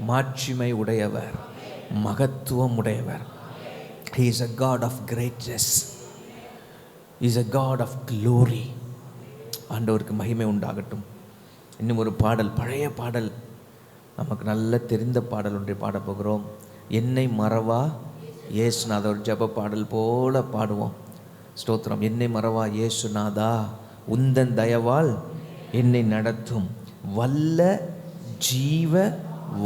மாட்சிமை உடையவர், மகத்துவம் உடையவர். He is a God of greatness. He is a God of glory. ஆண்டவருக்கு மகிமை உண்டாகட்டும். இன்னும் ஒரு பாடல், பழைய பாடல், நமக்கு நல்ல தெரிந்த பாடல் ஒன்றை பாட போகிறோம். என்னை மறவா இயேசுநாதா. ஒரு ஜெப பாடல் போல பாடுவோம். ஸ்தோத்திரம். என்னை மறவா இயேசுநாதா, உந்தன் தயவால் என்னை நடத்தும் வல்ல ஜீவ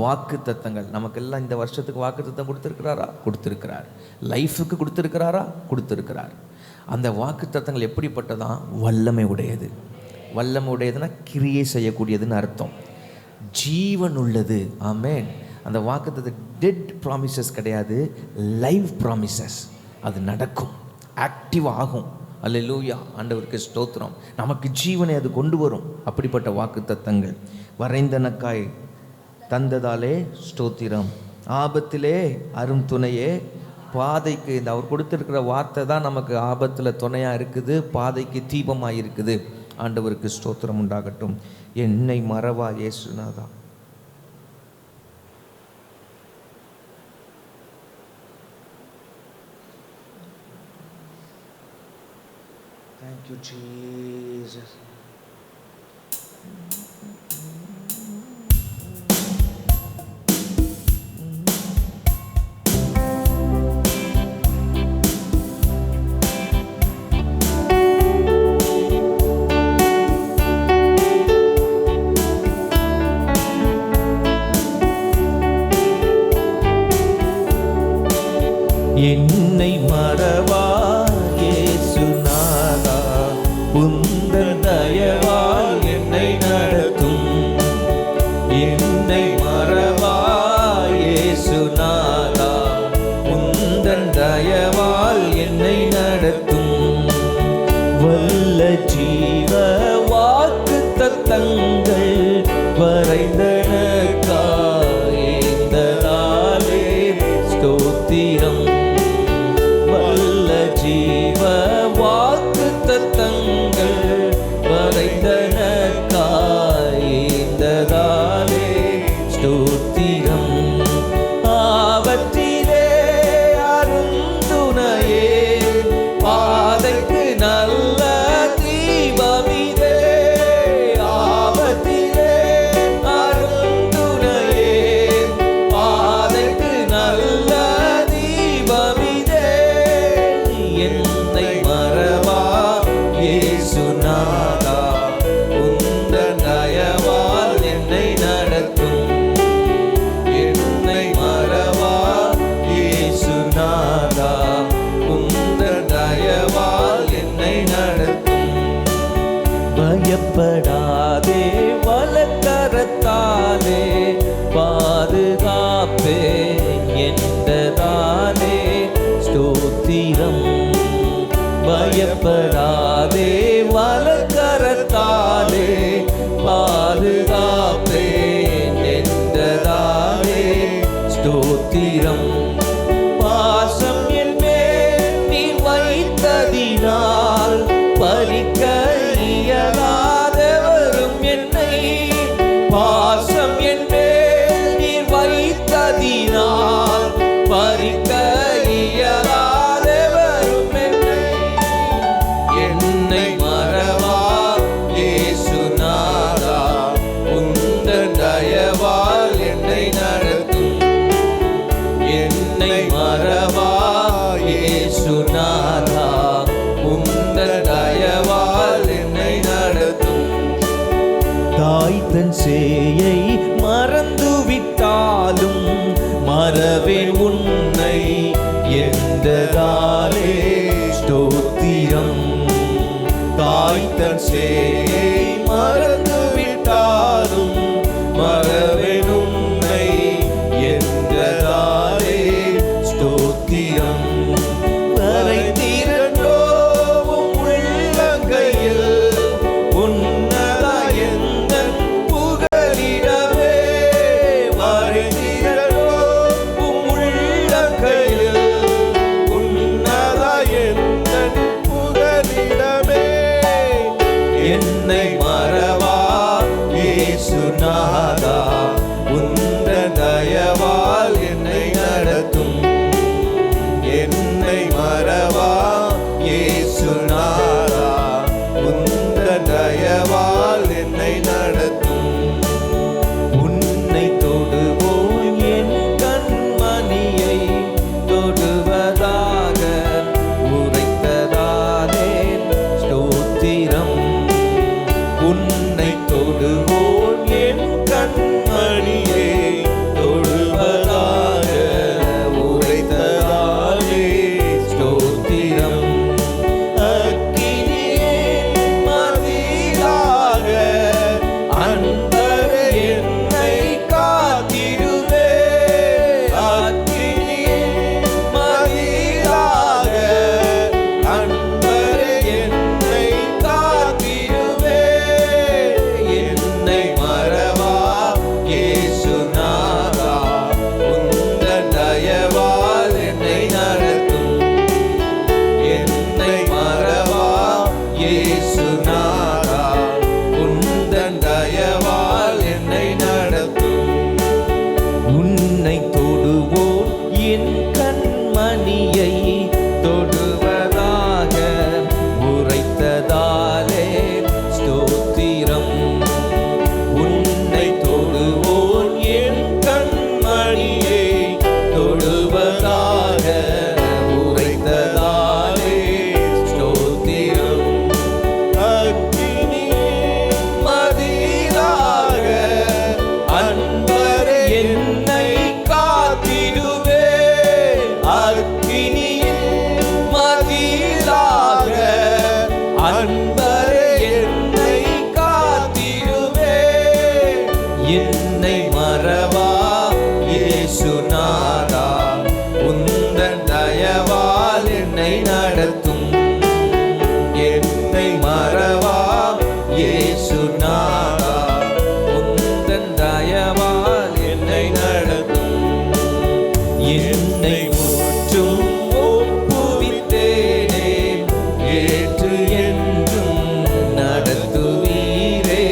வாக்கு தத்தங்கள். நமக்கெல்லாம் இந்த வருஷத்துக்கு வாக்கு தத்தம் கொடுத்துருக்கிறாரா? கொடுத்துருக்கிறார். லைஃபுக்கு கொடுத்துருக்கிறாரா? கொடுத்துருக்கிறார். அந்த வாக்கு தத்தங்கள் எப்படிப்பட்டதான்? வல்லமை உடையது. வல்லமை உடையதுன்னா கிரியை செய்யக்கூடியதுன்னு அர்த்தம். ஜீவன் உள்ளது. ஆமென். அந்த வாக்கு தத்தம் டெட் ப்ராமிசஸ் கிடையாது, லைவ் ப்ராமிசஸ். அது நடக்கும், ஆக்டிவ் ஆகும். அல்லேலூயா. ஆண்டவருக்கு ஸ்தோத்திரம். நமக்கு ஜீவனை அது கொண்டு வரும். அப்படிப்பட்ட வாக்கு தத்தங்கள். வரைந்தனக்காய் தந்ததாலே ஸ்தோத்திரம், ஆபத்திலே அரும் துணையே பாதைக்கு. இந்த அவர் கொடுத்துருக்கிற வார்த்தை தான் நமக்கு ஆபத்தில் துணையாக இருக்குது, பாதைக்கு தீபமாக இருக்குது. ஆண்டவருக்கு ஸ்தோத்திரம் உண்டாகட்டும். என்னை மறவா இயேசுநாதா. Thank you, Jesus. என்னை மறவா இயேசுநாதா, உந்தன் தயவால் என்னை நடத்தும். என்னை மறவா இயேசுநாதா, உந்தன் தயவால் என்னை நடத்தும். வல்ல ஜீவ வாக்கு தத்தங்கள் வரைந்தனக்காய்ந்ததாலே ஸ்தோத்திரம். ஜீவ வாக்கு தத்தங்கள் வரைந்தனக்காய்ந்ததாலே ஸ்தோத்திரம். ஆபத்திலே அருந்துணையே பாதைக்கு நல்ல தீபமிதே. ஆபத்திலே அருந்துணையே பாதைக்கு நல்ல தீபமிதே. என்னை மறவா இயேசுநாதா, உந்தன் தயவால் என்னை நடத்தும். என்னை மறவா இயேசுநாதா, உந்தன் தயவால் என்னை நடத்தும். பயப்படாதே வலக்கரத்தாலே பாதுகாப்பே என்றதாலே ஸ்தோத்திரம். பயப்படாதே வலக்கரத்தாலே பாதுகாப்பேன் என்றதாலே ஸ்தோத்திரம். பாசம் என் மேல் நீ வைத்ததினால் பறிக்க இயலாதவரும் என்னை. பாசம் என் மேல் நீ வைத்ததினால் பறிக்க இயலாதவரும் என்னை. என்னை மறவா இயேசுநாதா, உந்தன் தயவால் என்னை நடத்தும். என்னை மறவா இயேசுநாதா, உந்தன் தயவால் என்னை நடத்தும். தாய் தன் சேயை மறந்துவிட்டாலும் மறவேன் உன்னை என்றதாலே ஸ்தோத்திரம். தாய் தன் சேயை மறந்துவிட்டாலும் மறவேன் உன்னை என்றதாலே ஸ்தோத்திரம். வரைந்திரண்டோவும் உள்ளங்கையில் உன்னதா எந்தன் புகலிடமே. வரைந்திரண்டோவும் உள்ளங்கையில் உன்னதா எந்தன் புகலிடமே. என்ன என்னை முற்றும் ஒப்புவித்தேனே, ஏற்று என்றும் நடத்துவீரே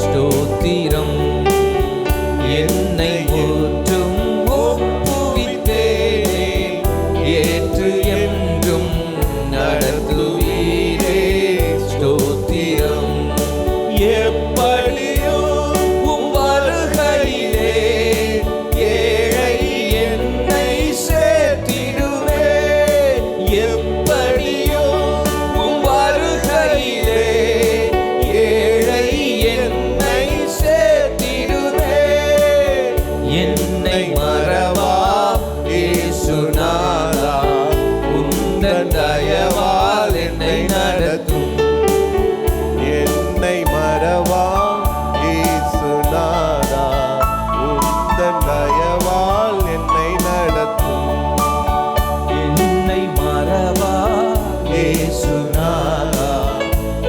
ஸ்தோத்திரம். என்னை முற்றும் ஒப்புவித்தேனே, ஏற்று என்றும் நடத்துவீரே ஸ்தோத்திரம். எப்படியோ உம் வருகையிலே ஏழை என்னை சேர்த்திடுவே, எப்படியோ உம் வருகையிலே ஏழை என்னை சேர்த்திடுவே. என்னை மறவா இயேசுநாதா, உந்தன் தயவால் என்னை நடத்தும். என்னை மறவா இயேசுநாதா, உந்தன் தயவால் என்னை நடத்தும். என்னை மறவா இயேசுநாதா,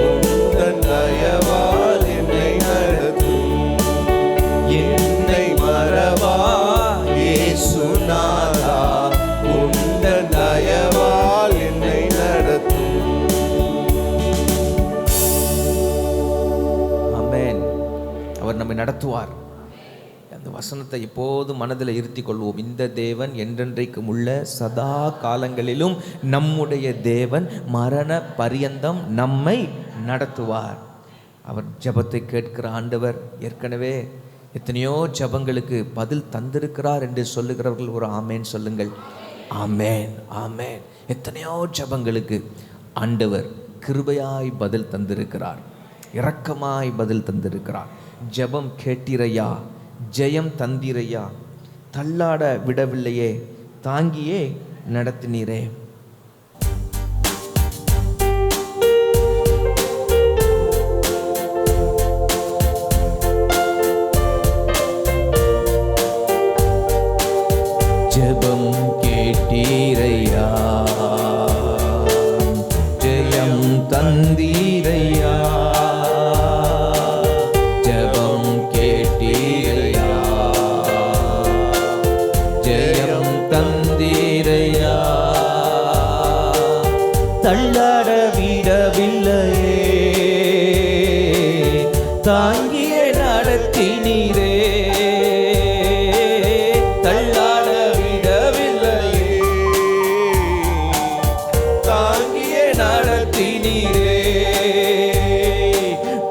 உந்தன் தயவால் என்னை நடத்தும். என்னை மறவா இயேசுநாதா, உந்தன் தயவால் என்னை நடத்தும். ஆமென். அவர் நம்மை நடத்துவார். அந்த வசனத்தை எப்போது மனதில் இருத்தி கொள்வோம். இந்த தேவன் என்றென்றைக்கும் உள்ள சதா காலங்களிலும் நம்முடைய தேவன், மரண பரியந்தம் நம்மை நடத்துவார். அவர் ஜெபத்தை கேட்கிற ஆண்டவர். ஏற்கனவே எத்தனையோ ஜெபங்களுக்கு பதில் தந்திருக்கிறார் என்று சொல்லுகிறவர்கள் ஒரு ஆமேன் சொல்லுங்கள். ஆமேன், ஆமேன். எத்தனையோ ஜெபங்களுக்கு ஆண்டவர் கிருபையாய் பதில் தந்திருக்கிறார், இரக்கமாய் பதில் தந்திருக்கிறார். ஜெபம் கேட்டிரையா, ஜெயம் தந்திரையா, தள்ளாட விடவில்லையே, தாங்கியே நடத்தினீரே. ஜெபம் கேட்டீரையா, ஜெயம் தந்தீரையா. ஜெபம் கேட்டீரையா, ஜெயம் தந்தீரையா. தள்ளாட விடவில்லையே, தாங்கியே நடத்தினீரே. தள்ளாட விடவில்லையே, தாங்கியே நடத்தினீரே.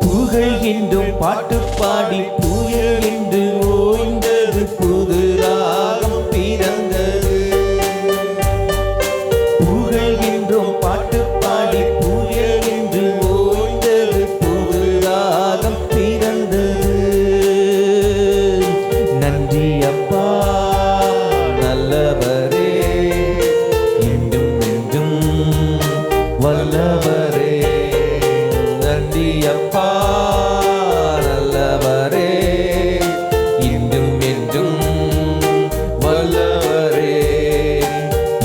புகழ்கின்றும் பாட்டு பாடி புயல் என்று ஓய்ந்தது, புது ராகம் பிறந்தது. புகழ்கின்றோம் பாட்டு பாடி புயல் என்று ஓய்ந்தது, புது ராகம் பிறந்தது. நன்றி அப்பா நல்லவரே, என்றும் என்றும் வல்லவரே. நன்றி அப்பா நல்லவரே, இன்றும் என்றும் வல்லவரே.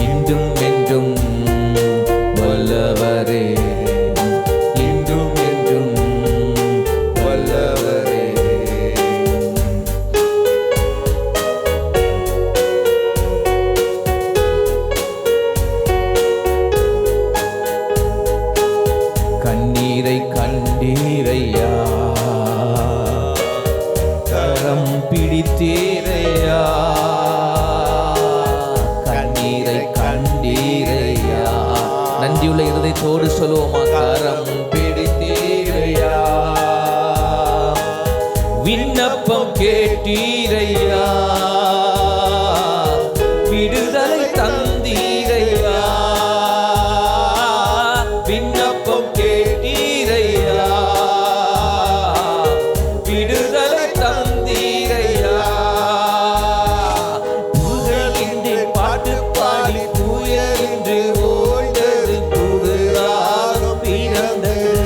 இன்றும் என்றும் வல்லவரே, இன்றும் என்றும் வல்லவரே. கண்ணீரை கண்டீரையா, கரம் பிடித்தீரையா. கண்ணீரை கண்டீரையா. நன்றியுள்ள இருதயத்தோடு சொல்லுவோமா? கரம் பிடித்தீரையா, விண்ணப்பம் கேட்டீரையா, விடுதலை தந்தீரையா. விண்ணப்பம் கேட்டீரையா, விடுதலை தந்தீரையா. புகழின்றி பாட்டு பாடி புயலின்றி ஓய்ந்தது, புது ராகம் பிறந்தது.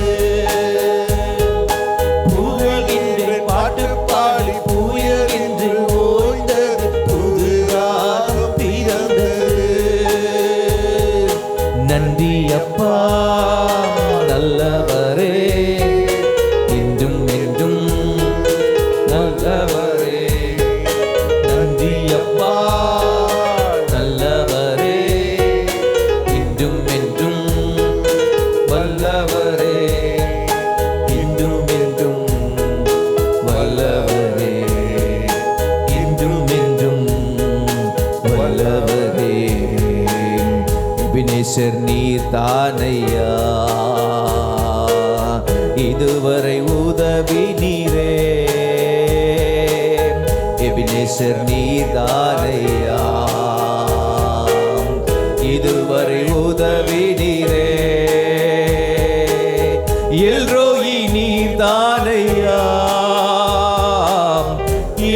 புகழின்றி பாட்டு பாடி புயலின்றி ஓய்ந்தது, புது ராகம் பிறந்தது. நன்றி அப்பா நல்லவரே, என்றும் என்றும் நல்லவரே. நன்றி அப்பா நல்லவரே, எபினேசர் நீர் தானையா, இதுவரை உதவி நீரே. எபினேசர் நீர் தானையா, இதுவரை உதவி நீரே. எல்ரோயி நீர் தானையா,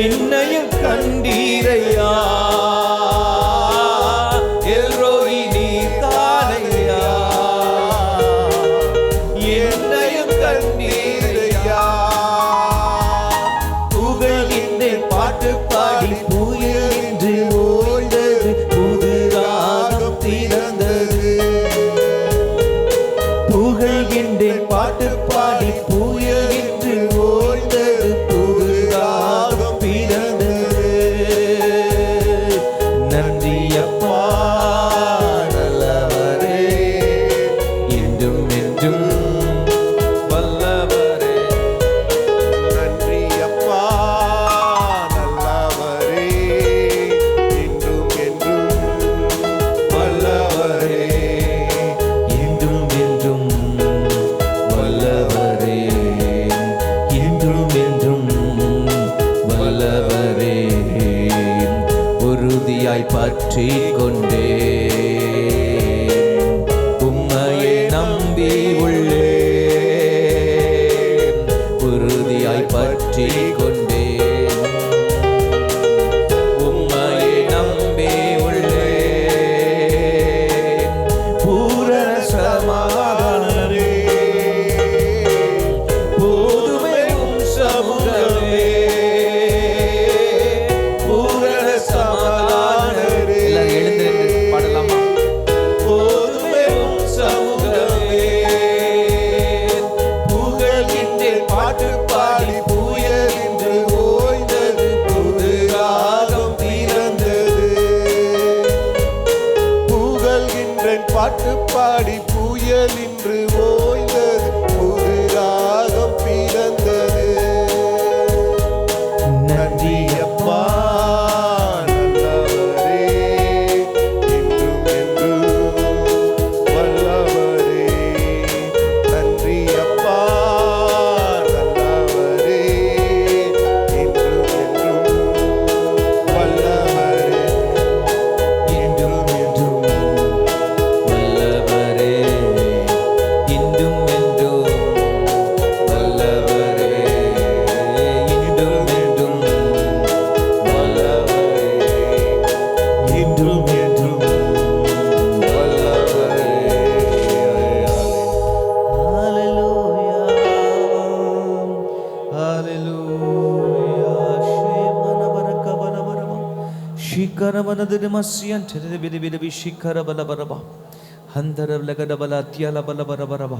என்னையும் கண்டீரையா. எல்ரோயி நீர் தானையா, என்னையும் கண்டீரையா. புகழ்கின்றேன் பாட்டு பாடி புயல் என்று ஓய்ந்தது, புது ராகம் திறந்தது. புகழ்கின்றேன் பாட்டு பாடி புயல் என்று ஓய்ந்தது, புது ராகம் பிறந்தது. நன்றி அப்பா நல்லவரே, என்றும் என்றும் வல்லவரே. நன்றி அப்பா நல்லவரே, இன்றும் என்றும் வல்லவரே. என்றும் என்றும் வல்லவரே, என்றும் என்றும் வல்லவரே. உறுதியாய் பற்றி கொண்டே உம்மையை நம்பி உள்ளே. உறுதியாய் பற்றி கொண்டே உம்மையை நம்பி உள்ளே. பூரண சமாதானமே போதுமே உம் சமூகமே. பூரண சமாதானமே. எல்லாரும் எழுந்திருந்து பாடலாமா? போதுமே உம் சமூகமே. புகழ்கின்றேன் பாட்டு பாடி புயல் என்று ஓய்ந்தது, புது ராகம் பிறந்தது. புகழ்கின்றேன் பாட்டு பாடி புயல் இன்று ஓய்ந்தது, புது ராகம் பிறந்தது. நன்றி அப்பா நல்லவரே, இன்றும் என்றும் வல்லவரே. நன்றி அப்பா நல்லவரே, இன்றும் என்றும் வல்லவரே. என்றும் என்றும் வல்லவரே, இன்றும் என்றும் வல்லவரே. இன்றும் என்றும் வல்லவரே, இன்றும் என்றும் வல்லவரே. ஹalleluya, ஹalleluya. ஷேமனபரகபனபரப ஷிகரவனதுமஸ்யன் தெரபிதிபிதி ஷிகரபலபரப ஹந்தரலகடபல அத்தியலபலபரபரப.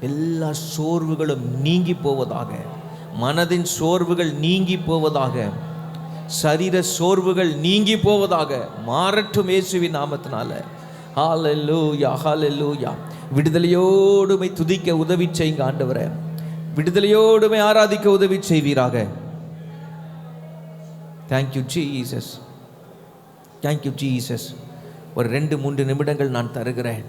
எல்லா சோர்வுகளும் நீங்கி போவதாக, மனதின் சோர்வுகள் நீங்கி போவதாக, சரீர சோர்வுகள் நீங்கி போவதாக. மாறட்டும் இயேசுவின் நாமத்தினால. ஹalleluya, ஹalleluya. விடுதலையோடுமை துதிக்க உதவி செய்யுங்க ஆண்டவரே. விடுதலையோடுமை ஆராதிக்க உதவி செய்வீராக. Thank you Jesus, thank you Jesus. ஒரு 2-3 நிமிடங்கள் நான் தருகிறேன்.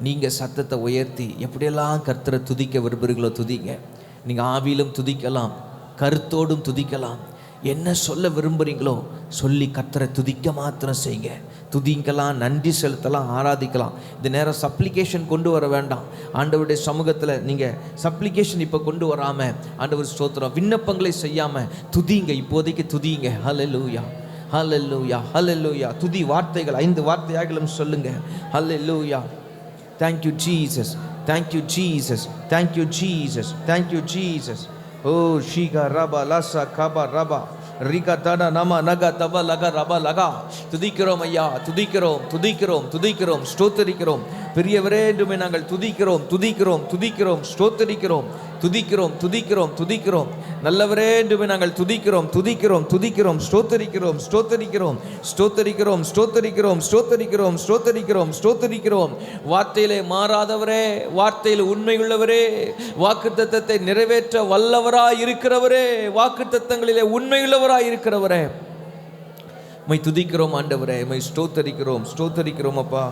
நீங்கள் சத்தத்தை உயர்த்தி எப்படியெல்லாம் கர்த்தரை துதிக்க விரும்புகிறீங்களோ துதிங்க. நீங்கள் ஆவியிலும் துதிக்கலாம், கருத்தோடும் துதிக்கலாம். என்ன சொல்ல விரும்புகிறீங்களோ சொல்லி கர்த்தரை துதிக்க மாத்திரம் செய்யுங்க. துதிக்கலாம், நன்றி செலுத்தலாம், ஆராதிக்கலாம். இந்த நேரம் சப்ளிகேஷன் கொண்டு வர வேண்டாம். ஆண்டவருடைய சமூகத்தில் நீங்கள் சப்ளிகேஷன் இப்போ கொண்டு வராமல் ஆண்டவர் ஸ்தோத்திரம் விண்ணப்பங்களை செய்யாமல் துதிங்க. இப்போதைக்கு துதிங்க. ஹல்லேலூயா, ஹல்லேலூயா, ஹல்லேலூயா. துதி வார்த்தைகள் 5 வார்த்தையாகிலும் சொல்லுங்க. ஹல்லேலூயா. Thank you Jesus, thank you Jesus, thank you Jesus, thank you Jesus. Oh shiga raba lasa kaba raba rika tada nama naga tava laga raba laga. துதிக்கிறோம் ஐயா, துதிக்கிறோம், துதிக்கிறோம், துதிக்கிறோம், ஸ்தோத்திரிக்கிறோம். பெரியவரே என்று நாங்கள் துதிக்கிறோம், துதிக்கிறோம், துதிக்கிறோம், ஸ்தோத்திரிக்கிறோம், துதிக்கிறோம், துதிக்கிறோம், துதிக்கிறோம். நல்லவரே என்று நாங்கள் துதிக்கிறோம், துதிக்கிறோம், துதிக்கிறோம், ஸ்தோத்திரிக்கிறோம், ஸ்தோத்திரிக்கிறோம், ஸ்தோத்திரிக்கிறோம், ஸ்தோத்திரிக்கிறோம், ஸ்தோத்திரிக்கிறோம், ஸ்தோத்திரிக்கிறோம், ஸ்தோத்திரிக்கிறோம். வார்த்தையிலே மாறாதவரே, வார்த்தையில் உண்மையுள்ளவரே, வாக்குத்தத்தத்தை நிறைவேற்ற வல்லவராய் இருக்கிறவரே, வாக்குத்தத்தங்களிலே உண்மையுள்ளவராய் இருக்கிறவரே, உம்மை துதிக்கிறோம் ஆண்டவரே, உம்மை ஸ்தோத்திரிக்கிறோம், ஸ்தோத்திரிக்கிறோம் அப்பா.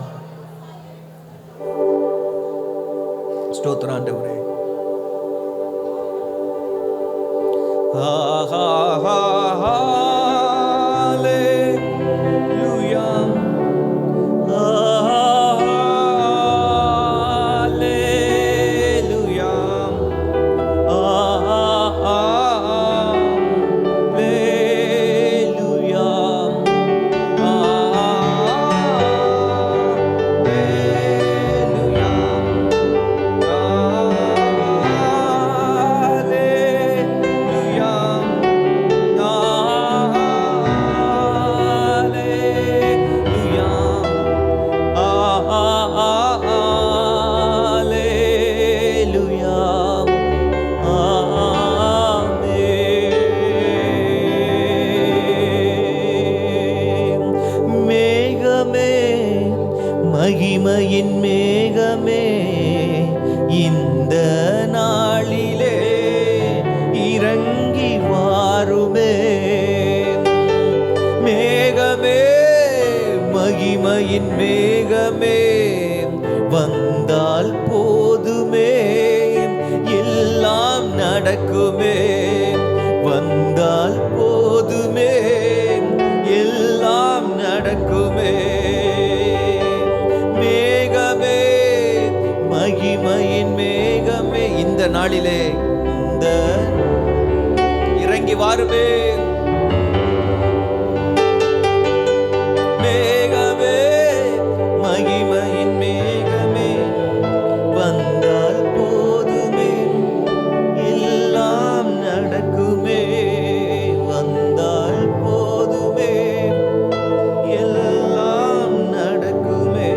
ஸ்தோத்திரம் ஆண்டவரே. மகிமையின் மேகமே இந்த நாளிலே இறங்கி வாருமே. மேகமே, மகிமையின் மேகமே வந்தால் போதுமே, எல்லாம் நடக்குமே. வந்தால் போதுமே, எல்லாம் நடக்குமே. மேகமே, மகிமையின் மேகமே இந்த நாளிலே இந்த இறங்கி வாருமே. மேகமே, மகிமையின் மேகமே வந்தால் போதுமே, எல்லாம் நடக்குமே. வந்தால் போதுமே, எல்லாம் நடக்குமே.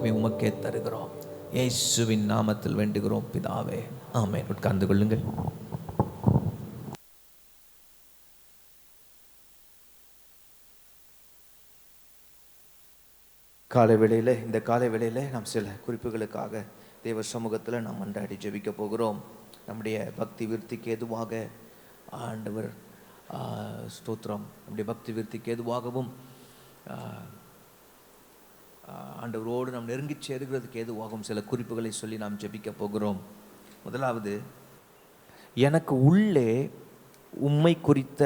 உமக்கே தருகிறோம். இயேசுவின் நாமத்தில் வேண்டுகிறோம் பிதாவே, ஆமென். உட்கார்ந்து கொள்ளுங்கள். இந்த காலை வேளையில் நாம் சில குறிப்புகளுக்காக தேவ சமூகத்தில் நாம் அன்றாடி ஜெபிக்க போகிறோம். நம்முடைய பக்தி விருத்திக்கு எதுவாக ஆண்டவர் ஸ்தோத்திரம், நம்முடைய பக்தி விருத்திக்கு எதுவாகவும் ஆண்டவரோடு நாம் நெருங்கி சேருகிறதுக்கு எதுவாகவும் சில குறிப்புகளை சொல்லி நாம் ஜெபிக்க போகிறோம். முதலாவது, எனக்கு உள்ளே உம்மை குறித்த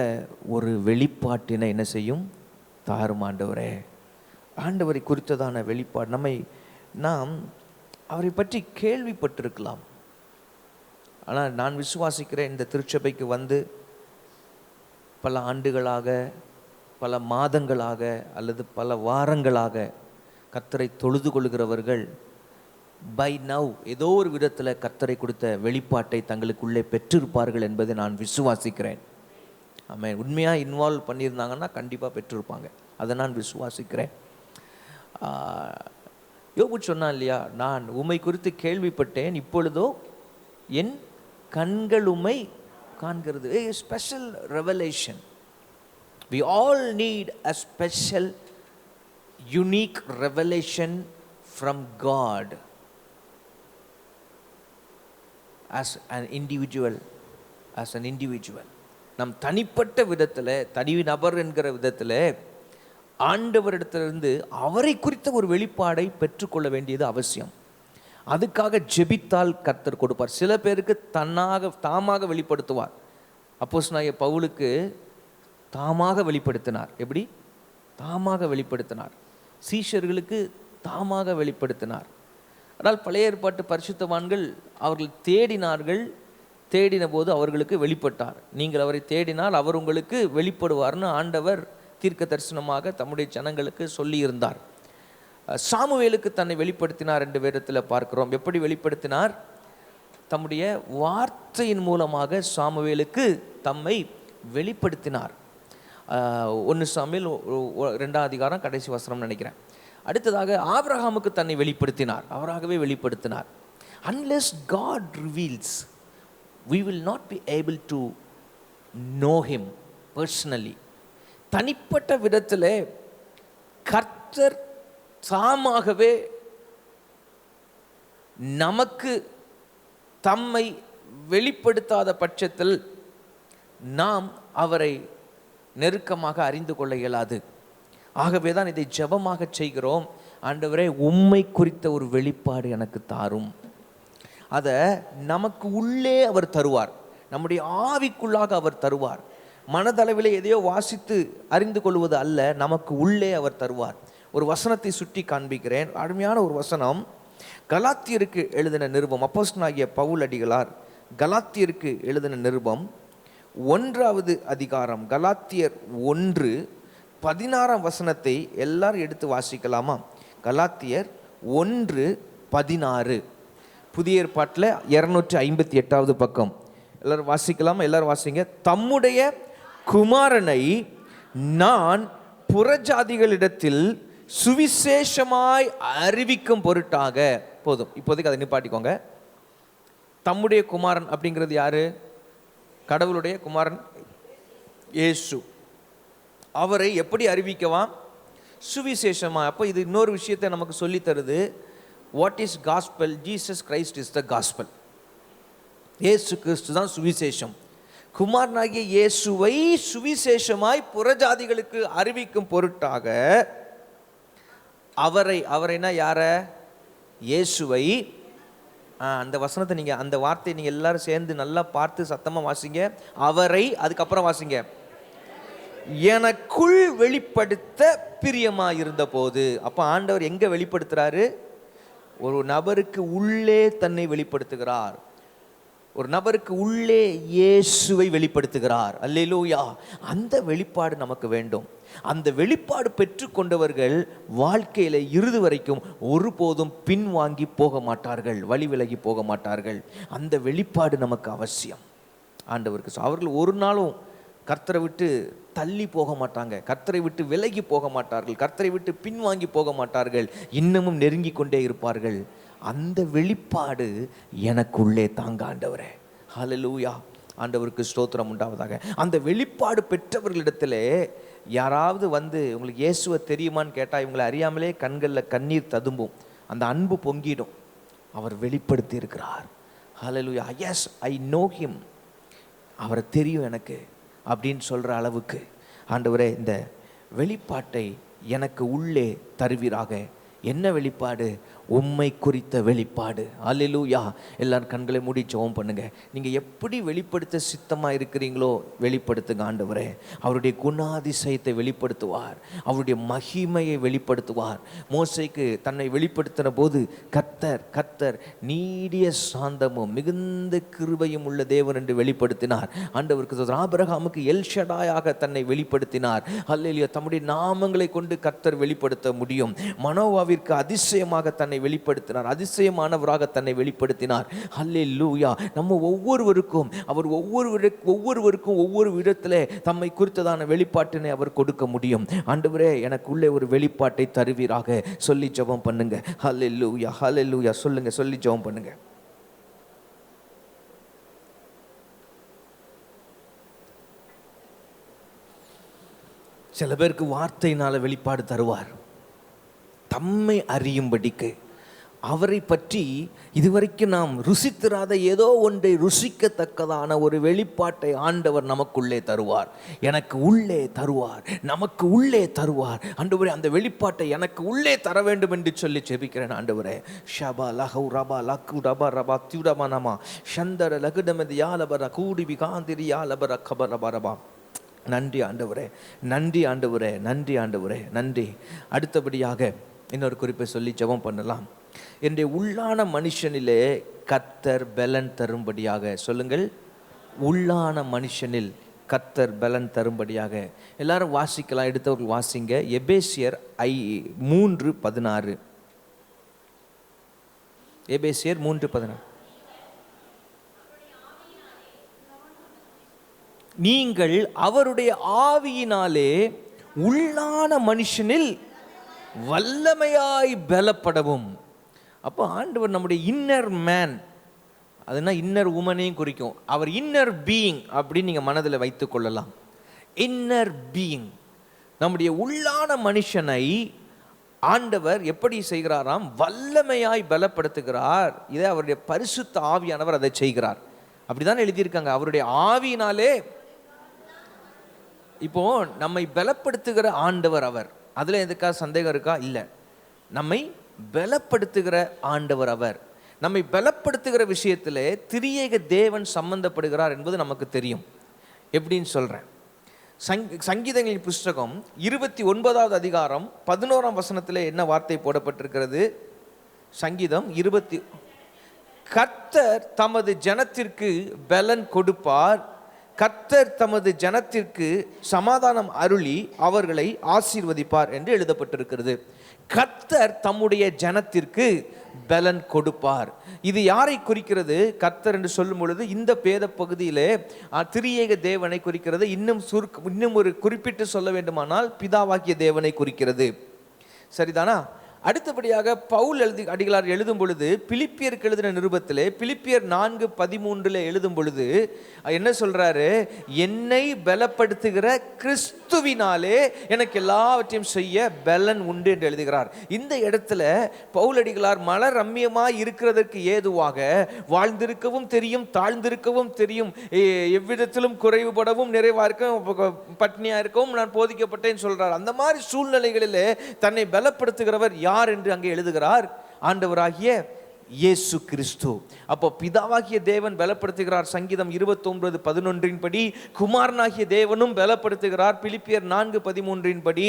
ஒரு வெளிப்பாட்டினை என்ன செய்யும்? தாரும் ஆண்டவரே. ஆண்டவரை குறித்ததான வெளிப்பாடு நாம் அவரை பற்றி கேள்விப்பட்டிருக்கலாம். ஆனால் நான் விசுவாசிக்கிறேன், இந்த திருச்சபைக்கு வந்து பல ஆண்டுகளாக, பல மாதங்களாக அல்லது பல வாரங்களாக கர்த்தரை தொழுது கொள்கிறவர்கள் பை நவ் ஏதோ ஒரு விதத்தில் கர்த்தரை கொடுத்த வெளிப்பாட்டை தங்களுக்குள்ளே பெற்றிருப்பார்கள் என்பதை நான் விசுவாசிக்கிறேன். ஆமென். உண்மையாக இன்வால்வ் பண்ணியிருந்தாங்கன்னா கண்டிப்பாக பெற்றிருப்பாங்க. அதை நான் விசுவாசிக்கிறேன். யோபு சொன்னான் இல்லையா, நான் உம்மை குறித்து கேள்விப்பட்டேன், இப்பொழுதோ என் கண்கள் உம்மை காண்கிறது. Special revelation. We all need a special unique revelation from God as an individual. நம் தனிப்பட்ட விதத்தில், தனி நபர் என்கிற விதத்தில் ஆண்டவரிடத்திலிருந்து அவரை குறித்த ஒரு வெளிப்பாடை பெற்றுக்கொள்ள வேண்டியது அவசியம். அதுக்காக ஜெபித்தால் கர்த்தர் கொடுப்பார். சில பேருக்கு தாமாக வெளிப்படுத்துவார். அப்போஸ்தலனாகிய பவுலுக்கு தாமாக வெளிப்படுத்தினார். எப்படி? தாமாக வெளிப்படுத்தினார். சீஷர்களுக்கு தாமாக வெளிப்படுத்தினார். ஆனால் பழைய ஏற்பாட்டு பரிசுத்தவான்கள் அவர்கள் தேடின போது அவர்களுக்கு வெளிப்பட்டார். நீங்கள் அவரை தேடினால் அவர் உங்களுக்கு வெளிப்படுவார்னு ஆண்டவர் தீர்க்க தரிசனமாக தம்முடைய ஜனங்களுக்கு சொல்லியிருந்தார். சாமுவேலுக்கு தன்னை வெளிப்படுத்தினார் என்று வேதத்தில் பார்க்கிறோம். எப்படி வெளிப்படுத்தினார்? தம்முடைய வார்த்தையின் மூலமாக சாமுவேலுக்கு தம்மை வெளிப்படுத்தினார். 1 சாமுவேல் 2ஆம் அதிகாரம் கடைசி வசனம் நினைக்கிறேன். அடுத்ததாக ஆபிரகாமுக்கு தன்னை வெளிப்படுத்தினார். அவராகவே வெளிப்படுத்தினார். Unless God reveals, we will not be able to know him personally. தனிப்பட்ட விதத்தில் கர்த்தர் தாமாகவே நமக்கு தம்மை வெளிப்படுத்தாத பட்சத்தில் நாம் அவரை நெருக்கமாக அறிந்து கொள்ள இயலாது. ஆகவே தான் இதை ஜெபமாக செய்கிறோம். ஆண்டவரே, உம்மை குறித்த ஒரு வெளிப்பாடு எனக்கு தாரும். அதை நமக்கு உள்ளே அவர் தருவார். நம்முடைய ஆவிக்குள்ளாக அவர் தருவார். மனதளவில் எதையோ வாசித்து அறிந்து கொள்வது அல்ல, நமக்கு உள்ளே அவர் தருவார். ஒரு வசனத்தை சுட்டி காண்பிக்கிறேன். அருமையான ஒரு வசனம். கலாத்தியருக்கு எழுதின நிருபம், அப்போஸ்தலனாகிய பவுல் அடிகளார் கலாத்தியருக்கு எழுதின நிருபம் 1ஆவது அதிகாரம், கலாத்தியர் 1:16 வசனத்தை எல்லாரும் எடுத்து வாசிக்கலாமா? கலாத்தியர் 1:16, புதிய ஏற்பாட்டில் 258வது பக்கம். எல்லாரும் வாசிக்கலாமா? எல்லாரும் வாசிங்க. தம்முடைய குமாரனை நான் புறஜாதிகளிடத்தில் சுவிசேஷமாய் அறிவிக்கும் பொருட்டாக. போதும், இப்போதைக்கு அதை நிப்பாட்டிக்கோங்க. தம்முடைய குமாரன் அப்படிங்கிறது யாரு? கடவுளுடைய குமாரன் இயேசு. அவரை எப்படி அறிவிக்கவாம்? சுவிசேஷமா. அப்போ இது இன்னொரு விஷயத்தை நமக்கு சொல்லி தருது. What is gospel? Jesus Christ is the gospel. இயேசு கிறிஸ்து தான் சுவிசேஷம். குமாரனாகிய இயேசுவை சுவிசேஷமாய் புறஜாதிகளுக்கு அறிவிக்கும் பொருட்டாக அவரைனா யார? இயேசுவை. அந்த வசனத்தை நீங்கள், அந்த வார்த்தையை நீங்கள் எல்லாரும் சேர்ந்து நல்லா பார்த்து சத்தமாக வாசிங்க. அவரை, அதுக்கப்புறம் வாசிங்க. எனக்குள் வெளிப்படுத்த பிரியமாக இருந்த போது. அப்போ ஆண்டவர் எங்கே வெளிப்படுத்துகிறாரு? ஒரு நபருக்கு உள்ளே தன்னை வெளிப்படுத்துகிறார். ஒரு நபருக்கு உள்ளே இயேசுவை வெளிப்படுத்துகிறார். அல்லேலூயா. அந்த வெளிப்பாடு நமக்கு வேண்டும். அந்த வெளிப்பாடு பெற்றுக்கொண்டவர்கள் வாழ்க்கையில் இறுதி வரைக்கும் ஒருபோதும் பின்வாங்கி போக மாட்டார்கள், வழி விலகி போக மாட்டார்கள். அந்த வெளிப்பாடு நமக்கு அவசியம் ஆண்டவருக்கு. அவர்கள் ஒரு நாளும் கர்த்தரை விட்டு தள்ளி போக மாட்டாங்க, கர்த்தரை விட்டு விலகி போக மாட்டார்கள், கர்த்தரை விட்டு பின்வாங்கி போக மாட்டார்கள், இன்னமும் நெருங்கி கொண்டே இருப்பார்கள். அந்த வெளிப்பாடு எனக்குள்ளே தாங்க ஆண்டவரே. ஹல்லேலூயா. ஆண்டவருக்கு ஸ்தோத்திரம் உண்டாவதாக. அந்த வெளிப்பாடு பெற்றவர்களிடத்திலே யாராவது வந்து உங்களுக்கு இயேசுவை தெரியுமான்னு கேட்டால் இவங்களை அறியாமலே கண்களில் கண்ணீர் ததும்பும், அந்த அன்பு பொங்கிடும். அவர் வெளிப்படுத்தி இருக்கிறார். ஹல்லேலூயா. எஸ், ஐ நோ ஹிம், அவரை தெரியும் எனக்கு அப்படின்னு சொல்கிற அளவுக்கு ஆண்டவரே இந்த வெளிப்பாட்டை எனக்கு உள்ளே தருவீராக. என்ன வெளிப்பாடு? உம்மை குறித்த வெளிப்பாடு. அல்லேலூயா. எல்லாரும் கண்களை மூடி ஜெபம் பண்ணுங்க. நீங்கள் எப்படி வெளிப்படுத்த சித்தமாக இருக்கிறீங்களோ வெளிப்படுத்துங்க ஆண்டவரே. அவருடைய குணாதிசயத்தை வெளிப்படுத்துவார், அவருடைய மகிமையை வெளிப்படுத்துவார். மோசேக்கு தன்னை வெளிப்படுத்தின போது கர்த்தர் நீடிய சாந்தமும் மிகுந்த கிருபையும் உள்ள தேவன் என்று வெளிப்படுத்தினார். ஆண்டவருக்கு ஆபிரகாமுக்கு எல்ஷடாயாக தன்னை வெளிப்படுத்தினார். அல்லேலூயா. தம்முடைய நாமங்களை கொண்டு கர்த்தர் வெளிப்படுத்த முடியும். மனோவாவிற்கு அதிசயமாக தன்னை வெளிப்படுத்தினார், அதிசயமானவராக தன்னை வெளிப்படுத்தினார். ஹல்லேலூயா. நம்ம ஒவ்வொருவருக்கும் அவர் ஒவ்வொருவருக்கும் ஒவ்வொரு விதத்திலே தம்மை குறித்ததான வெளிப்பாட்டினை அவர் கொடுக்க முடியும். ஆண்டவரே எனக்குள்ளே ஒரு வெளிப்பாட்டை தருவீராக சொல்லி ஜெபம் பண்ணுங்க. ஹல்லேலூயா, ஹல்லேலூயா சொல்லுங்க, சொல்லி ஜெபம் பண்ணுங்க. சில பேருக்கு வார்த்தையினால வெளிப்பாடு தருவார், தம்மை அறியும்படிக்கு. அவரை பற்றி இதுவரைக்கும் நாம் ருசித்திராத ஏதோ ஒன்றை ருசிக்கத்தக்கதான ஒரு வெளிப்பாட்டை ஆண்டவர் நமக்குள்ளே தருவார், எனக்கு உள்ளே தருவார், நமக்கு உள்ளே தருவார். ஆண்டவரே அந்த வெளிப்பாட்டை எனக்கு உள்ளே தர வேண்டும் என்று சொல்லி ஜெபிக்கிறேன். ஆண்டவரே ஷபா லஹு ரபா லக்கு ரபா ரபா தியுடமனமா ஷந்தர லகுடமதி யாலபர கூடி விகாந்திரி யாலபர கபரபரபா. நன்றி ஆண்டவரே, நன்றி ஆண்டவரே, நன்றி ஆண்டவரே, நன்றி. அடுத்தபடியாக இன்னொரு குறிப்பை சொல்லி ஜெபம் பண்ணலாம். என்னுடைய உள்ளான மனுஷனிலே கர்த்தர் பலன் தரும்படியாக. சொல்லுங்கள், உள்ளான மனுஷனில் கர்த்தர் பலன் தரும்படியாக. எல்லாரும் வாசிக்கலாம், எடுத்தவர்கள் வாசிங்க. எபேசியர் 3:16. எபேசியர் 3:16. நீங்கள் அவருடைய ஆவியினாலே உள்ளான மனுஷனில் வல்லமையாய் பலப்படவும். அப்போ ஆண்டவர் நம்முடைய இன்னர் மேன், அதுனா இன்னர் உமனையும் குறிக்கும். அவர் இன்னர் பீயிங் அப்படின்னு நீங்கள் மனதில் வைத்து கொள்ளலாம். இன்னர் பீயிங், நம்முடைய உள்ளான மனுஷனை ஆண்டவர் எப்படி செய்கிறாராம்? வல்லமையாய் பலப்படுத்துகிறார். இதை அவருடைய பரிசுத்த ஆவியானவர் அதை செய்கிறார். அப்படிதான் எழுதியிருக்காங்க, அவருடைய ஆவியினாலே. இப்போ நம்மை பலப்படுத்துகிற ஆண்டவர் அவர். அதில் எதுக்காக சந்தேகம் இருக்கா? இல்லை. நம்மை பலப்படுத்துகிற ஆண்டவர் அவர். நம்மை பலப்படுத்துகிற விஷயத்தில் திரியேக தேவன் சம்பந்தப்படுகிறார் என்பது நமக்கு தெரியும். எப்படின்னு சொல்கிறேன். சங்கீதங்களின் புஸ்தகம் 29வது அதிகாரம் 11ஆம் வசனத்தில் என்ன வார்த்தை போடப்பட்டிருக்கிறது? சங்கீதம் 20. கர்த்தர் தமது ஜனத்திற்கு பலன் கொடுப்பார், கர்த்தர் தமது ஜனத்திற்கு சமாதானம் அருளி அவர்களை ஆசீர்வதிப்பார் என்று எழுதப்பட்டிருக்கிறது. கர்த்தர் தம்முடைய ஜனத்திற்கு பலன் கொடுப்பார். இது யாரை குறிக்கிறது? கர்த்தர் என்று சொல்லும் பொழுது இந்த பேத பகுதியிலே திரியேக தேவனை குறிக்கிறது. இன்னும் ஒரு குறிப்பிட்டு சொல்ல வேண்டுமானால் பிதாவாகிய தேவனை குறிக்கிறது. சரிதானா? அடுத்தபடியாக பவுல் அடிகளார் எழுதும் பொழுது பிலிப்பியருக்கு எழுதின நிருபத்திலே பிலிப்பியர் 4:13 எழுதும் பொழுது என்ன சொல்றாரு? என்னை பலப்படுத்துகிற கிறிஸ்துவினாலே எனக்கு எல்லாவற்றையும் செய்ய பலன் உண்டு என்று எழுதுகிறார். இந்த இடத்துல பவுல் அடிகளார் மலர் ரம்மியமாய் இருக்கிறதற்கு ஏதுவாக வாழ்ந்திருக்கவும் தெரியும், தாழ்ந்திருக்கவும் தெரியும், எவ்விதத்திலும் குறைவுபடவும் நிறைவா இருக்க பட்னியா இருக்கவும் நான் போதிக்கப்பட்டேன்னு சொல்றார். அந்த மாதிரி சூழ்நிலைகளிலே தன்னை பலப்படுத்துகிறவர் யார் என்று அங்கே எழுதுகிறார்? ஆண்டவராகிய இயேசு கிறிஸ்து. அப்போ பிதாவாகிய தேவன் பலப்படுத்துகிறார். சங்கீதம் 29:11 படி குமாரனாகிய தேவனும் பலப்படுத்துகிறார். பிலிப்பியர் 4:13 படி,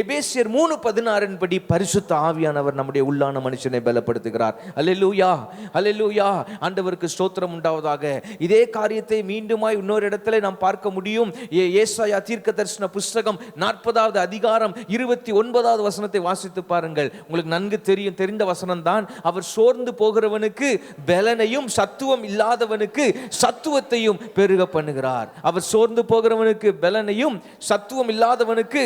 எபேசியர் 3:16 படி பரிசுத்த ஆவியானவர் நம்முடைய உள்ளான மனுஷனை பலப்படுத்துகிறார். அல்லேலூயா, அல்லேலூயா. ஆண்டவருக்கு ஸ்தோத்திரம் உண்டாவதாக. இதே காரியத்தை மீண்டுமாய் இன்னொரு இடத்துல நாம் பார்க்க முடியும். ஏசாயா தீர்க்கதரிசன புஸ்தகம் 40வது அதிகாரம் 29வது வசனத்தை வாசித்து பாருங்கள். உங்களுக்கு நன்கு தெரிந்த வசனம் தான். அவர் சோர்ந்து போகிறவனுக்கு பலனையும் சத்துவம் இல்லாதவனுக்கு சத்துவத்தையும் பெருக பண்ணுகிறார். அவர் சோர்ந்து போகிறவனுக்கு பலனையும் சத்துவம் இல்லாதவனுக்கு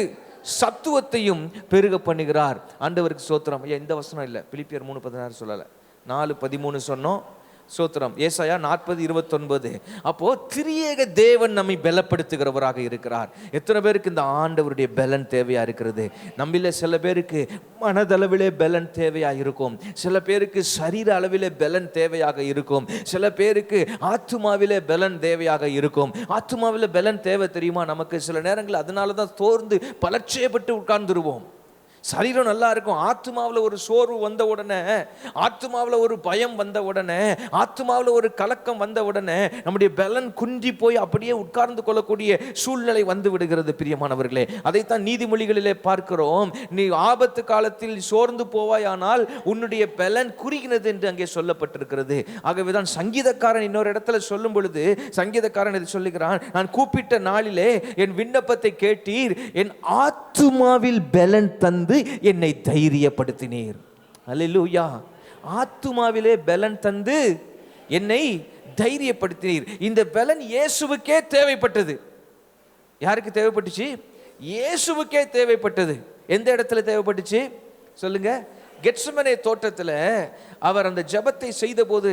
சத்துவத்தையும் பெருக பண்ணுகிறார். ஆண்டவருக்கு ஸ்தோத்திரம். இந்த வசனம் இல்லை, பிலிப்பியர் 3:16 சொல்லல, 4:13 சொன்னோம். ஸ்தோத்திரம். ஏசாயா 40:29. அப்போ திரியேக தேவன் நம்மை பலப்படுத்துகிறவராக இருக்கிறார். எத்தனை பேருக்கு இந்த ஆண்டவருடைய பலன் தேவையா இருக்கிறது? நம்மள சில பேருக்கு மனதளவிலே பலன் தேவையா இருக்கும், சில பேருக்கு சரீர அளவிலே பலன் தேவையாக இருக்கும், சில பேருக்கு ஆத்துமாவிலே பலன் தேவையாக இருக்கும். ஆத்துமாவிலே பலன் தேவை தெரியுமா நமக்கு? சில நேரங்கள் அதனால தான் தோர்ந்து பலட்சேபட்டு உட்கார்ந்துருவோம். சரீரம் நல்லா இருக்கும், ஆத்மாவில் ஒரு சோர்வு வந்த உடனே, ஆத்மாவில் ஒரு பயம் வந்த உடனே, ஆத்மாவில் ஒரு கலக்கம் வந்த உடனே நம்முடைய பலன் குன்றி போய் அப்படியே உட்கார்ந்து கொள்ளக்கூடிய சூழ்நிலை வந்து விடுகிறது பிரியமானவர்களே. அதைத்தான் நீதிமொழிகளிலே பார்க்கிறோம். நீ ஆபத்து காலத்தில் சோர்ந்து போவாயானால் உன்னுடைய பலன் குறுகினது என்று அங்கே சொல்லப்பட்டிருக்கிறது. ஆகவேதான் சங்கீதக்காரன் இன்னொரு இடத்துல சொல்லும் பொழுது சங்கீதக்காரன் இது சொல்லுகிறான், நான் கூப்பிட்ட நாளிலே என் விண்ணப்பத்தை கேட்டீர், என் ஆத்துமாவில் பலன் தந்து என்னை தைரியப்படுத்தினீர். அல்லேலூயா. ஆத்துமாவிலே பலன் தந்து என்னை தைரியப்படுத்தினீர். இந்த பலன் இயேசுவுக்கே தேவைப்பட்டது. யாருக்கு தேவைப்பட்டுச்சு? இயேசுவுக்கே தேவைப்பட்டது. எந்த இடத்துல தேவைப்பட்டுச்சு சொல்லுங்க? கெத்செமனே தோட்டத்தில் அவர் அந்த ஜெபத்தை செய்த போது,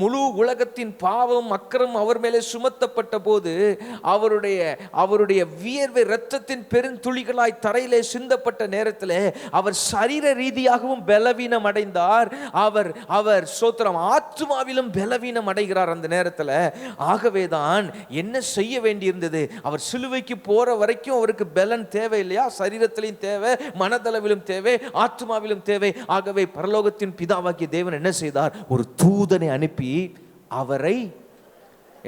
முழு உலகத்தின் பாவம் அக்கிரமம் அவர் மேலே சுமத்தப்பட்ட போது, அவருடைய வியர்வை இரத்தத்தின் பெருந்துளிகளாய் தரையிலே சிந்தப்பட்ட நேரத்தில் அவர் சரீர ரீதியாகவும் பலவீனம் அடைந்தார். அவர் ஸ்தோத்திரம் ஆத்துமாவிலும் பலவீனம் அடைகிறார் அந்த நேரத்தில். ஆகவேதான் என்ன செய்ய வேண்டியிருந்தது? அவர் சிலுவைக்கு போற வரைக்கும் அவருக்கு பலன் தேவை இல்லையா? சரீரத்திலும் தேவை, மனதளவிலும் தேவை, ஆத்துமாவிலும் தேவை. ஆகவே பரலோகத்தின் பிதாவாகிய தேவன் என்ன செய்தார்? ஒரு தூதனை அனுப்பி அவரை,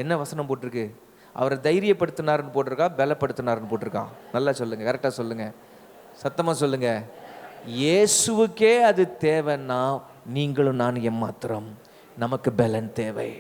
என்ன வசனம் போட்டிருக்கு? அவரை தைரியப்படுத்தினார்னு போட்டிருக்கா, பலப்படுத்தினார்னு போட்டிருக்கா? நல்லா சொல்லுங்க, கரெக்டா சொல்லுங்க, சத்தமா சொல்லுங்க. இயேசுவுக்கே அது தேவைன்னா நீங்களும் நான் எம்மாத்திரம்? நமக்கு பலன் தேவை,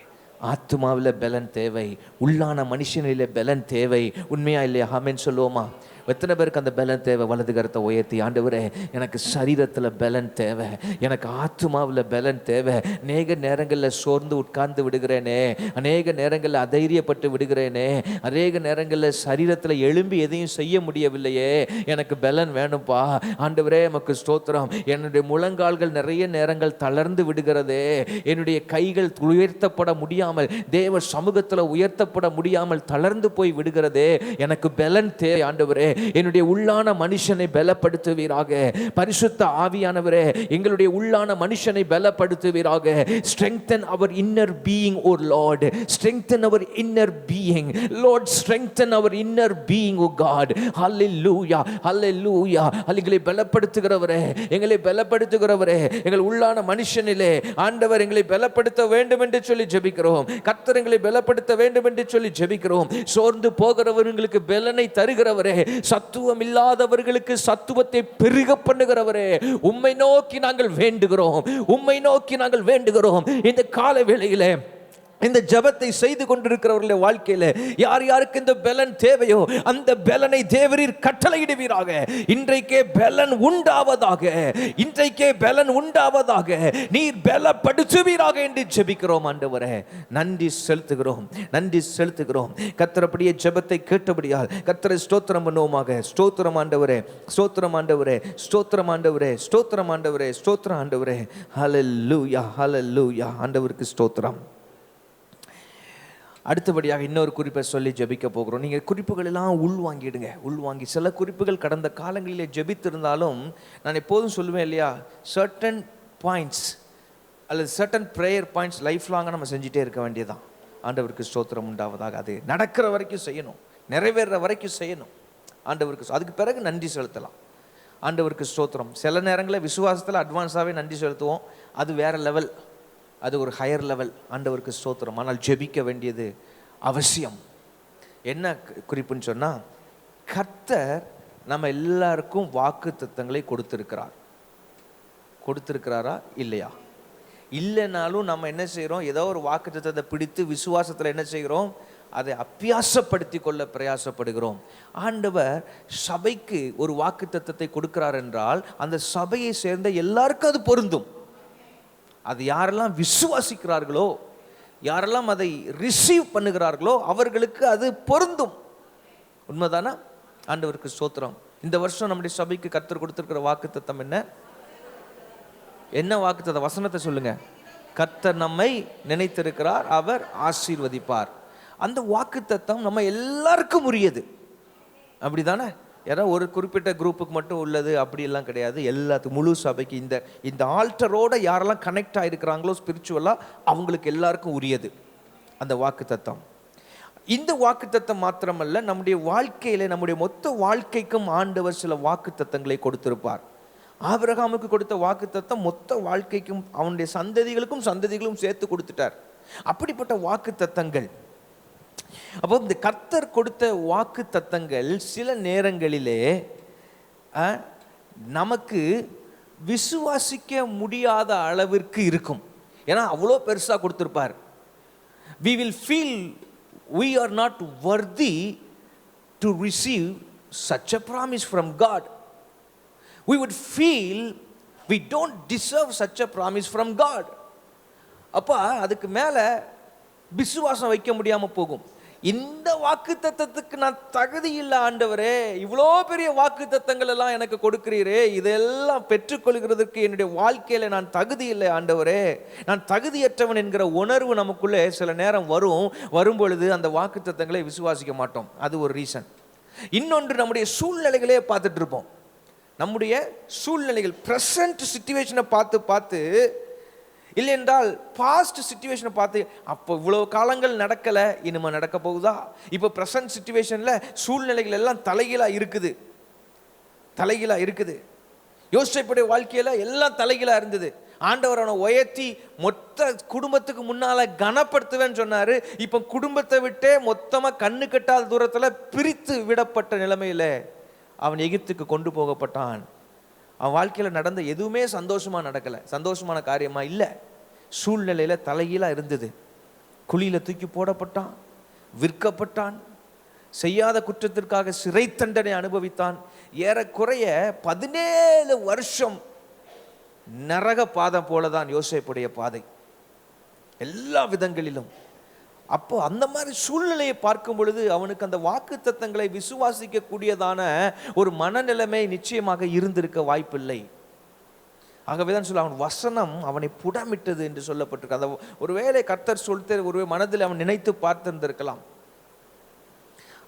ஆத்துமாவில் பலன் தேவை, உள்ளான மனுஷனிலே பலன் தேவை. உண்மையா இல்லையா? ஆமென் சொல்லுவோமா? எத்தனை பேருக்கு அந்த பலன் தேவை? வலது கரத்தை உயர்த்தி, ஆண்டவரே எனக்கு சரீரத்தில் பலன் தேவை, எனக்கு ஆத்துமாவில் பலன் தேவை. அநேக நேரங்களில் சோர்ந்து உட்கார்ந்து விடுகிறேனே, அநேக நேரங்களில் அதைரியப்பட்டு விடுகிறேனே, அநேக நேரங்களில் சரீரத்தில் எழும்பி எதையும் செய்ய முடியவில்லையே, எனக்கு பலன் வேணும்ப்பா. ஆண்டவரே எமக்கு ஸ்தோத்திரம். என்னுடைய முழங்கால்கள் நிறைய நேரங்கள் தளர்ந்து விடுகிறதே, என்னுடைய கைகள் உயர்த்தப்பட முடியாமல், தேவ சமூகத்தில் உயர்த்தப்பட முடியாமல் தளர்ந்து போய் விடுகிறதே, எனக்கு பலன் தேவை ஆண்டவரே. என்னுடைய உள்ளான மனுஷனை பலப்படுத்துவீராக. பரிசுத்த ஆவியானவரே எங்களுடைய உள்ளான மனுஷனை பலப்படுத்துவீராக. strengthen our inner being, oh Lord, strengthen our inner being, Lord, strengthen our inner being, oh God. hallelujah, hallelujah. எங்களை பலப்படுத்துகிறவரே, எங்களை பலப்படுத்துகிறவரே, எங்கள் உள்ளான மனுஷனிலே ஆண்டவர் எங்களை பலப்படுத்த வேண்டும் என்று சொல்லி ஜெபிக்கிறோம். கர்த்தர் எங்களை பலப்படுத்த வேண்டும் என்று சொல்லி ஜெபிக்கிறோம். சோர்ந்து போகிறவர்களுக்கு பலனை தருகிறவரே, சத்துவம் இல்லாதவர்களுக்கு சத்துவத்தை பெருக பண்ணுகிறவரே, உம்மை நோக்கி நாங்கள் வேண்டுகிறோம், உம்மை நோக்கி நாங்கள் வேண்டுகிறோம். இந்த கால வேளையிலே இந்த ஜெபத்தை செய்து கொண்டிருக்கிறவர்களுடைய வாழ்க்கையில யார் யாருக்கு இந்த பலன் தேவையோ அந்த பலனை தேவரீர் கட்டளையிடுவீராக. இன்றைக்கே பலன் உண்டாவதாக, இன்றைக்கே பலன் உண்டாவதாக, நீர் பலப்படுத்துவீராக என்று ஜெபிக்கிறோம். ஆண்டவரே நன்றி செலுத்துகிறோம், நன்றி செலுத்துகிறோம். கர்த்தர் அப்படியே ஜெபத்தை கேட்டபடியால் கர்த்தரை ஸ்தோத்திரம் பண்ணுவோமாக. ஸ்தோத்திரம் ஆண்டவரே, ஸ்தோத்திரம் ஆண்டவரே, ஸ்தோத்திரம் ஆண்டவரே, ஸ்தோத்திரம் ஆண்டவரே, ஸ்தோத்திரம் ஆண்டவரே. ஹல்லேலூயா, ஹல்லேலூயா. ஆண்டவருக்கு ஸ்தோத்திரம். அடுத்தபடியாக இன்னொரு குறிப்பை சொல்லி ஜெபிக்க போகிறோம். நீங்கள் குறிப்புகள் எல்லாம் உள்வாங்கிடுங்க, உள்வாங்கி. சில குறிப்புகள் கடந்த காலங்களிலே ஜெபித்திருந்தாலும் நான் எப்போதும் சொல்லுவேன் இல்லையா, சர்டன் பாயிண்ட்ஸ் அல்லது சர்டன் ப்ரேயர் பாயிண்ட்ஸ் லைஃப் லாங்காக நம்ம செஞ்சுட்டே இருக்க வேண்டியதான். ஆண்டவருக்கு ஸ்தோத்திரம் உண்டாவதாக. அது நடக்கிற வரைக்கும் செய்யணும், நிறைவேற வரைக்கும் செய்யணும். ஆண்டவருக்கு அதுக்கு பிறகு நன்றி செலுத்தலாம். ஆண்டவருக்கு ஸ்தோத்திரம். சில நேரங்களில் விசுவாசத்தில் அட்வான்ஸாகவே நன்றி செலுத்துவோம், அது வேற லெவல், அது ஒரு ஹையர் லெவல். ஆண்டவருக்கு ஸ்தோத்திரம். ஆனால் ஜெபிக்க வேண்டியது அவசியம். என்ன குறிப்புன்னு சொன்னால், கர்த்தர் நம்ம எல்லாருக்கும் வாக்கு தத்தங்களை கொடுத்திருக்கிறாரா இல்லையா? இல்லைனாலும் நம்ம என்ன செய்கிறோம்? ஏதோ ஒரு வாக்கு தத்தத்தை பிடித்து விசுவாசத்தில் என்ன செய்கிறோம்? அதை அபியாசப்படுத்தி கொள்ள பிரயாசப்படுகிறோம். ஆண்டவர் சபைக்கு ஒரு வாக்கு தத்தத்தை கொடுக்கிறார் என்றால் அந்த சபையை சேர்ந்த எல்லாருக்கும் அது பொருந்தும். அது யாரெல்லாம் விசுவாசிக்கிறார்களோ, யாரெல்லாம் அதை ரிசீவ் பண்ணுகிறார்களோ அவர்களுக்கு அது பொருந்தும். உண்மைதானா? ஆண்டவருக்கு ஸ்தோத்திரம். இந்த வருஷம் நம்முடைய சபைக்கு கர்த்தர் கொடுத்திருக்கிற வாக்குத்தத்தம் என்ன? என்ன வாக்குத்தத்தம்? வசனத்தை சொல்லுங்க. கர்த்தர் நம்மை நினைத்திருக்கிறார், அவர் ஆசீர்வதிப்பார். அந்த வாக்குத்தத்தம் நம்ம எல்லாருக்கும் உரியது. அப்படி தானே? யாராவது ஒரு குறிப்பிட்ட குரூப்புக்கு மட்டும் உள்ளது அப்படியெல்லாம் கிடையாது. எல்லாத்துக்கும், முழு சபைக்கு. இந்த ஆல்டரோட யாரெல்லாம் கனெக்ட் ஆகிருக்கிறாங்களோ ஸ்பிரிச்சுவலாக அவங்களுக்கு எல்லாருக்கும் உரியது அந்த வாக்குத்தத்தம். இந்த வாக்குத்தத்தம் மாத்திரமல்ல, நம்முடைய வாழ்க்கையில், நம்முடைய மொத்த வாழ்க்கைக்கும் ஆண்டவர் சில வாக்குத்தத்தங்களை கொடுத்திருப்பார். ஆபிரகாமுக்கு கொடுத்த வாக்குத்தத்தம் மொத்த வாழ்க்கைக்கும் அவனுடைய சந்ததிகளுக்கும் சேர்த்து கொடுத்துட்டார். அப்படிப்பட்ட வாக்குத்தத்தங்கள். அப்போ இந்த கர்த்தர் கொடுத்த வாக்குத்தத்தங்கள் சில நேரங்களிலே நமக்கு விசுவாசிக்க முடியாத அளவிற்கு இருக்கும். ஏன்னா அவ்வளோ பெருசாக கொடுத்துருப்பார். we will feel we are not worthy to receive such a promise from God. We would feel we don't deserve such a promise from God. அப்போ அதுக்கு மேலே விசுவாசம் வைக்க முடியாமல் போகும். இந்த வாக்குத்தத்தத்துக்கு நான் தகுதி இல்லை ஆண்டவரே, இவ்வளோ பெரிய வாக்குத்தத்தங்கள் எல்லாம் எனக்கு கொடுக்கிறீரே, இதெல்லாம் பெற்றுக்கொள்கிறதுக்கு என்னுடைய வாழ்க்கையில் நான் தகுதி இல்லை ஆண்டவரே, நான் தகுதியற்றவன் என்கிற உணர்வு நமக்குள்ளே சில நேரம் வரும்பொழுது அந்த வாக்குத்தத்தங்களை விசுவாசிக்க மாட்டோம். அது ஒரு ரீசன். இன்னொன்று, நம்முடைய சூழ்நிலைகளே பார்த்துட்டு இருப்போம். நம்முடைய சூழ்நிலைகள், ப்ரெசன்ட் சிச்சுவேஷனை பார்த்து இல்லை என்றால் பாஸ்ட் சிச்சுவேஷனை பார்த்து, அப்போ இவ்வளோ காலங்கள் நடக்கலை, இனிமேல் நடக்க போகுதா? இப்போ ப்ரெசன்ட் சிச்சுவேஷனில் சூழ்நிலைகள் எல்லாம் தலைகீழாக இருக்குது. யோசிச்சப்படைய வாழ்க்கையில் எல்லாம் தலைகீழாக இருந்தது. ஆண்டவர் அவனை உயர்த்தி மொத்த குடும்பத்துக்கு முன்னால் கனப்படுத்துவேன்னு சொன்னார். இப்போ குடும்பத்தை விட்டே மொத்தமாக கண்ணு கட்டாத தூரத்தில் பிரித்து விடப்பட்ட நிலைமையில் அவன் எகிப்துக்கு கொண்டு போகப்பட்டான். அவன் வாழ்க்கையில் நடந்த எதுவுமே சந்தோஷமாக நடக்கலை, சந்தோஷமான காரியமாக இல்லை. சூழ்நிலையில் தலைகீழாக இருந்தது. குழியில் தூக்கி போடப்பட்டான், விற்கப்பட்டான், செய்யாத குற்றத்திற்காக சிறை தண்டனை அனுபவித்தான். ஏறக்குறைய 17 வருஷம் நரக பாதை போலதான் யோசேப்புடைய பாதை எல்லா விதங்களிலும். அப்போ அந்த மாதிரி சூழ்நிலையை பார்க்கும் பொழுது அவனுக்கு அந்த வாக்குத்தத்தங்களை விசுவாசிக்க கூடியதான ஒரு மனநிலைமை நிச்சயமாக இருந்திருக்க வாய்ப்பில்லை. ஆகவேதான் சொல்ல, அவன் வசனம் அவனை புடமிட்டது என்று சொல்லப்பட்டிருக்கு. அந்த ஒருவேளை கர்த்தர் சொல்லிட்டு ஒரு மனதில் அவன் நினைத்து பார்த்திருந்திருக்கலாம்.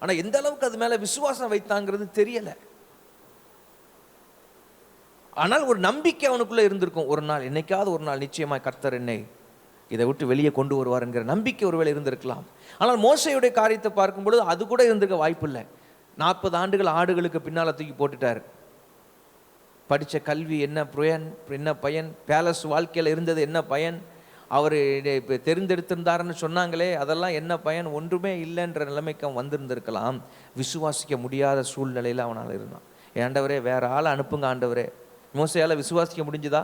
ஆனால் எந்த அளவுக்கு அது மேலே விசுவாசம் வைத்தாங்கிறது தெரியலை. ஆனால் ஒரு நம்பிக்கை அவனுக்குள்ளே இருந்திருக்கும். ஒரு நாள், என்னைக்காவது ஒரு நாள் நிச்சயமாக கர்த்தர் என்னை இதை விட்டு வெளியே கொண்டு வருவார் என்கிற நம்பிக்கை ஒருவேளை இருந்திருக்கலாம். ஆனால் மோசேயுடைய காரியத்தை பார்க்கும்பொழுது அது கூட இருந்திருக்க வாய்ப்பில்லை. 40 ஆண்டுகள் ஆடுகளுக்கு பின்னால் தூக்கி போட்டுட்டார். படித்த கல்வி என்ன பயன்? பேலஸ் வாழ்க்கையில் இருந்தது என்ன பயன்? அவர் இப்போ தெரிந்தெடுத்திருந்தாருன்னு சொன்னாங்களே, அதெல்லாம் என்ன பயன்? ஒன்றுமே இல்லைன்ற நிலைமைக்கு அவன் வந்திருந்திருக்கலாம். விசுவாசிக்க முடியாத சூழ்நிலையில் அவனால் இருந்தான். ஆண்டவரே, வேற ஆளை அனுப்புங்க ஆண்டவரே. மோசையால் விசுவாசிக்க முடிஞ்சுதா?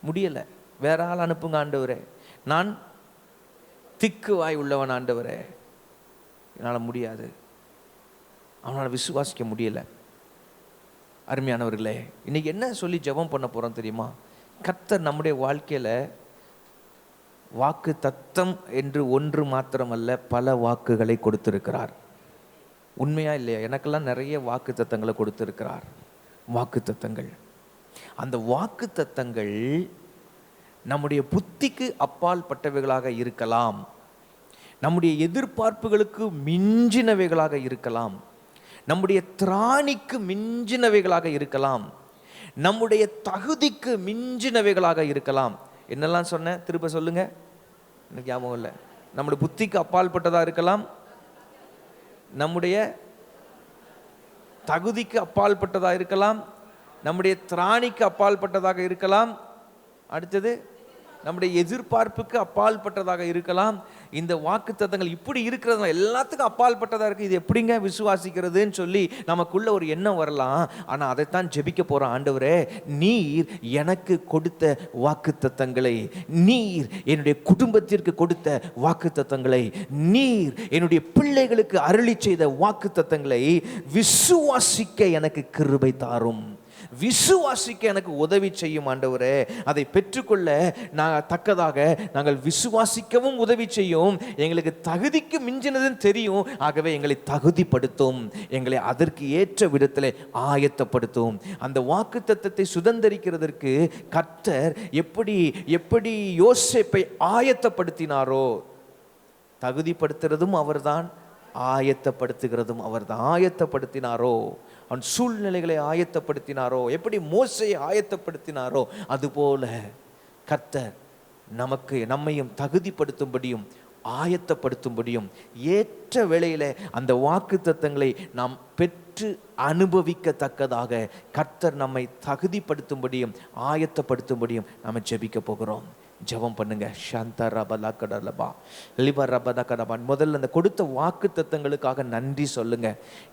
முடியலை. வேற ஆள் அனுப்புங்க ஆண்டவரே. நான் திக்கு வாய் உள்ளவன் ஆண்டவரே, என்னால் முடியாது. அவனால் விசுவாசிக்க முடியலை. அருமையானவர்களே, இன்னைக்கு என்ன சொல்லி ஜெபம் பண்ண போகிறோம் தெரியுமா? கர்த்தர் நம்முடைய வாழ்க்கையில் வாக்கு தத்தம் என்று ஒன்று மாத்திரமல்ல, பல வாக்குகளை கொடுத்திருக்கிறார். உண்மையா இல்லையா? எனக்கெல்லாம் நிறைய வாக்கு தத்தங்களை கொடுத்திருக்கிறார். வாக்கு தத்தங்கள், அந்த வாக்கு தத்தங்கள் நம்முடைய புத்திக்கு அப்பால் பட்டவைகளாக இருக்கலாம், நம்முடைய எதிர்பார்ப்புகளுக்கு மிஞ்சினவைகளாக இருக்கலாம், நம்முடைய திராணிக்கு மிஞ்சினவைகளாக இருக்கலாம், நம்முடைய தகுதிக்கு மிஞ்சினவைகளாக இருக்கலாம். என்னெல்லாம் சொன்னேன்? திரும்ப சொல்லுங்க, எனக்கு ஞாபகம் இல்லை. நம்முடைய புத்திக்கு அப்பால் பட்டதாக இருக்கலாம், நம்முடைய தகுதிக்கு அப்பால் பட்டதாக இருக்கலாம், நம்முடைய திராணிக்கு அப்பால் பட்டதாக இருக்கலாம், அடுத்தது நம்முடைய எதிர்பார்ப்புக்கு அப்பால் பட்டதாக இருக்கலாம். இந்த வாக்குத்தத்தங்கள் இப்படி இருக்கிறதுனால எல்லாத்துக்கும் அப்பால் பட்டதாக இருக்குது. இது எப்படிங்க விசுவாசிக்கிறதுன்னு சொல்லி நமக்குள்ள ஒரு எண்ணம் வரலாம். ஆனால் அதைத்தான் ஜெபிக்க போகிறோம். ஆண்டவரே, நீர் எனக்கு கொடுத்த வாக்குத்தத்தங்களை, நீர் என்னுடைய குடும்பத்திற்கு கொடுத்த வாக்குத்தத்தங்களை, நீர் என்னுடைய பிள்ளைகளுக்கு அருளி செய்த வாக்குத்தத்தங்களை விசுவாசிக்க எனக்கு கிருபை தாரும், விசுவாசிக்க எனக்கு உதவி செய்யும் ஆண்டவரே. அதை பெற்றுக்கொள்ள தக்கதாக நாங்கள் விசுவாசிக்கவும் உதவி செய்யும். எங்களுக்கு தகுதிக்கு மிஞ்சினதுன்னு தெரியும். ஆகவே எங்களை தகுதிப்படுத்தும், எங்களை அதற்கு ஏற்ற விதத்தில் ஆயத்தப்படுத்தும். அந்த வாக்குத்தத்தத்தை சுதந்தரிக்கிறதற்கு கர்த்தர் எப்படி யோசேப்பை ஆயத்தப்படுத்தினாரோ, தகுதிப்படுத்துறதும் அவர்தான், ஆயத்தப்படுத்துகிறதும் அவர்தான். ஆயத்தப்படுத்தினாரோ, அவன் சூழ்நிலைகளை ஆயத்தப்படுத்தினாரோ, எப்படி மோசையை ஆயத்தப்படுத்தினாரோ, அதுபோல கர்த்தர் நம்மையும் தகுதிப்படுத்தும்படியும் ஆயத்தப்படுத்தும்படியும் ஏற்ற வேளையில அந்த வாக்குத்தத்தங்களை நாம் பெற்று அனுபவிக்கத்தக்கதாக கர்த்தர் நம்மை தகுதிப்படுத்தும்படியும் ஆயத்தப்படுத்தும்படியும் நாம் ஜெபிக்க போகிறோம். ஜெபம் பண்ணுங்க. சாந்தா ரபலா கடலபா லிபா ரபதா கடபா. முதல்ல அந்த கொடுத்த வாக்கு தத்தங்களுக்காக நன்றி சொல்லுங்க.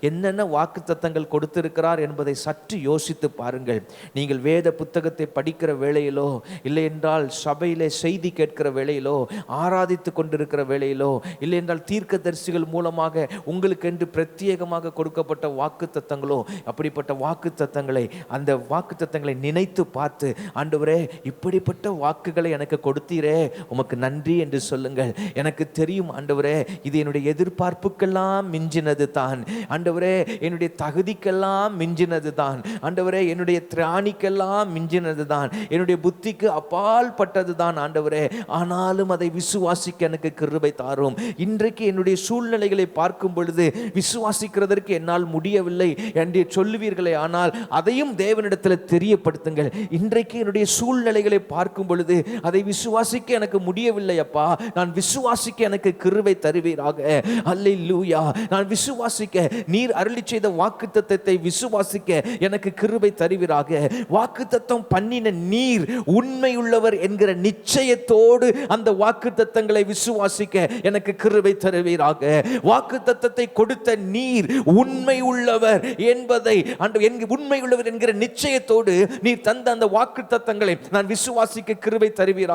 என்னென்ன வாக்கு தத்தங்கள் கொடுத்திருக்கிறார் என்பதை சற்று யோசித்து பாருங்கள். நீங்கள் வேத புத்தகத்தை படிக்கிற வேளையிலோ, இல்லை என்றால் சபையிலே செய்தி கேட்கிற வேளையிலோ, ஆராதித்து கொண்டிருக்கிற வேளையிலோ, இல்லை என்றால் தீர்க்கதரிசிகள் மூலமாக உங்களுக்கு என்று பிரத்யேகமாக கொடுக்கப்பட்ட வாக்கு தத்தங்களோ, அப்படிப்பட்ட வாக்கு தத்தங்களை, அந்த வாக்கு தத்தங்களை நினைத்து பார்த்து, ஆண்டவரே இப்படிப்பட்ட வாக்குகளை எனக்கு கொடுத்தீரே, உமக்கு நன்றி என்று சொல்லுங்கள். எனக்கு தெரியும் ஆண்டவரே, இது என்னுடைய எதிர்பார்ப்புக்கெல்லாம் மிஞ்சினது தான் ஆண்டவரே, என்னுடைய தகுதிக்கெல்லாம் மிஞ்சினது தான் ஆண்டவரே, என்னுடைய திராணிக்கெல்லாம் மிஞ்சினது தான், என்னுடைய புத்திக்கு அப்பால் பட்டது தான் ஆண்டவரே. ஆனாலும் அதை விசுவாசிக்க எனக்கு கிருபை தாரும். இன்றைக்கு என்னுடைய சூழ்நிலைகளை பார்க்கும் பொழுது விசுவாசிக்கிறதற்கு என்னால் முடியவில்லை என்று சொல்லுவீர்களே, ஆனால் அதையும் தேவனிடத்தில் தெரியப்படுத்துங்கள். இன்றைக்கு என்னுடைய சூழ்நிலைகளை பார்க்கும் பொழுது அதை விசுவாசிக்க எனக்கு முடியவில்லை அப்பா, நான் விசுவாசிக்க எனக்கு கிருபை தருவீராக. அல்லேலூயா. நான் விசுவாசிக்க, நீர் அருளி செய்த வாக்குத்தத்தத்தை விசுவாசிக்க எனக்கு கிருபை தருவீராக. வாக்குத்தத்தம் பண்ணின நீர் உண்மையுள்ளவர் என்கிற நிச்சயத்தோடு அந்த வாக்குத்தத்தங்களை விசுவாசிக்க எனக்கு கிருபை தருவீராக. வாக்குத்தத்தத்தை கொடுத்த நீர் உண்மை உள்ளவர் என்பதை, உண்மையுள்ளவர் என்கிற நிச்சயத்தோடு நீர் தந்த அந்த வாக்குத்தத்தங்களை நான் விசுவாசிக்க கிருபை தருவீராக.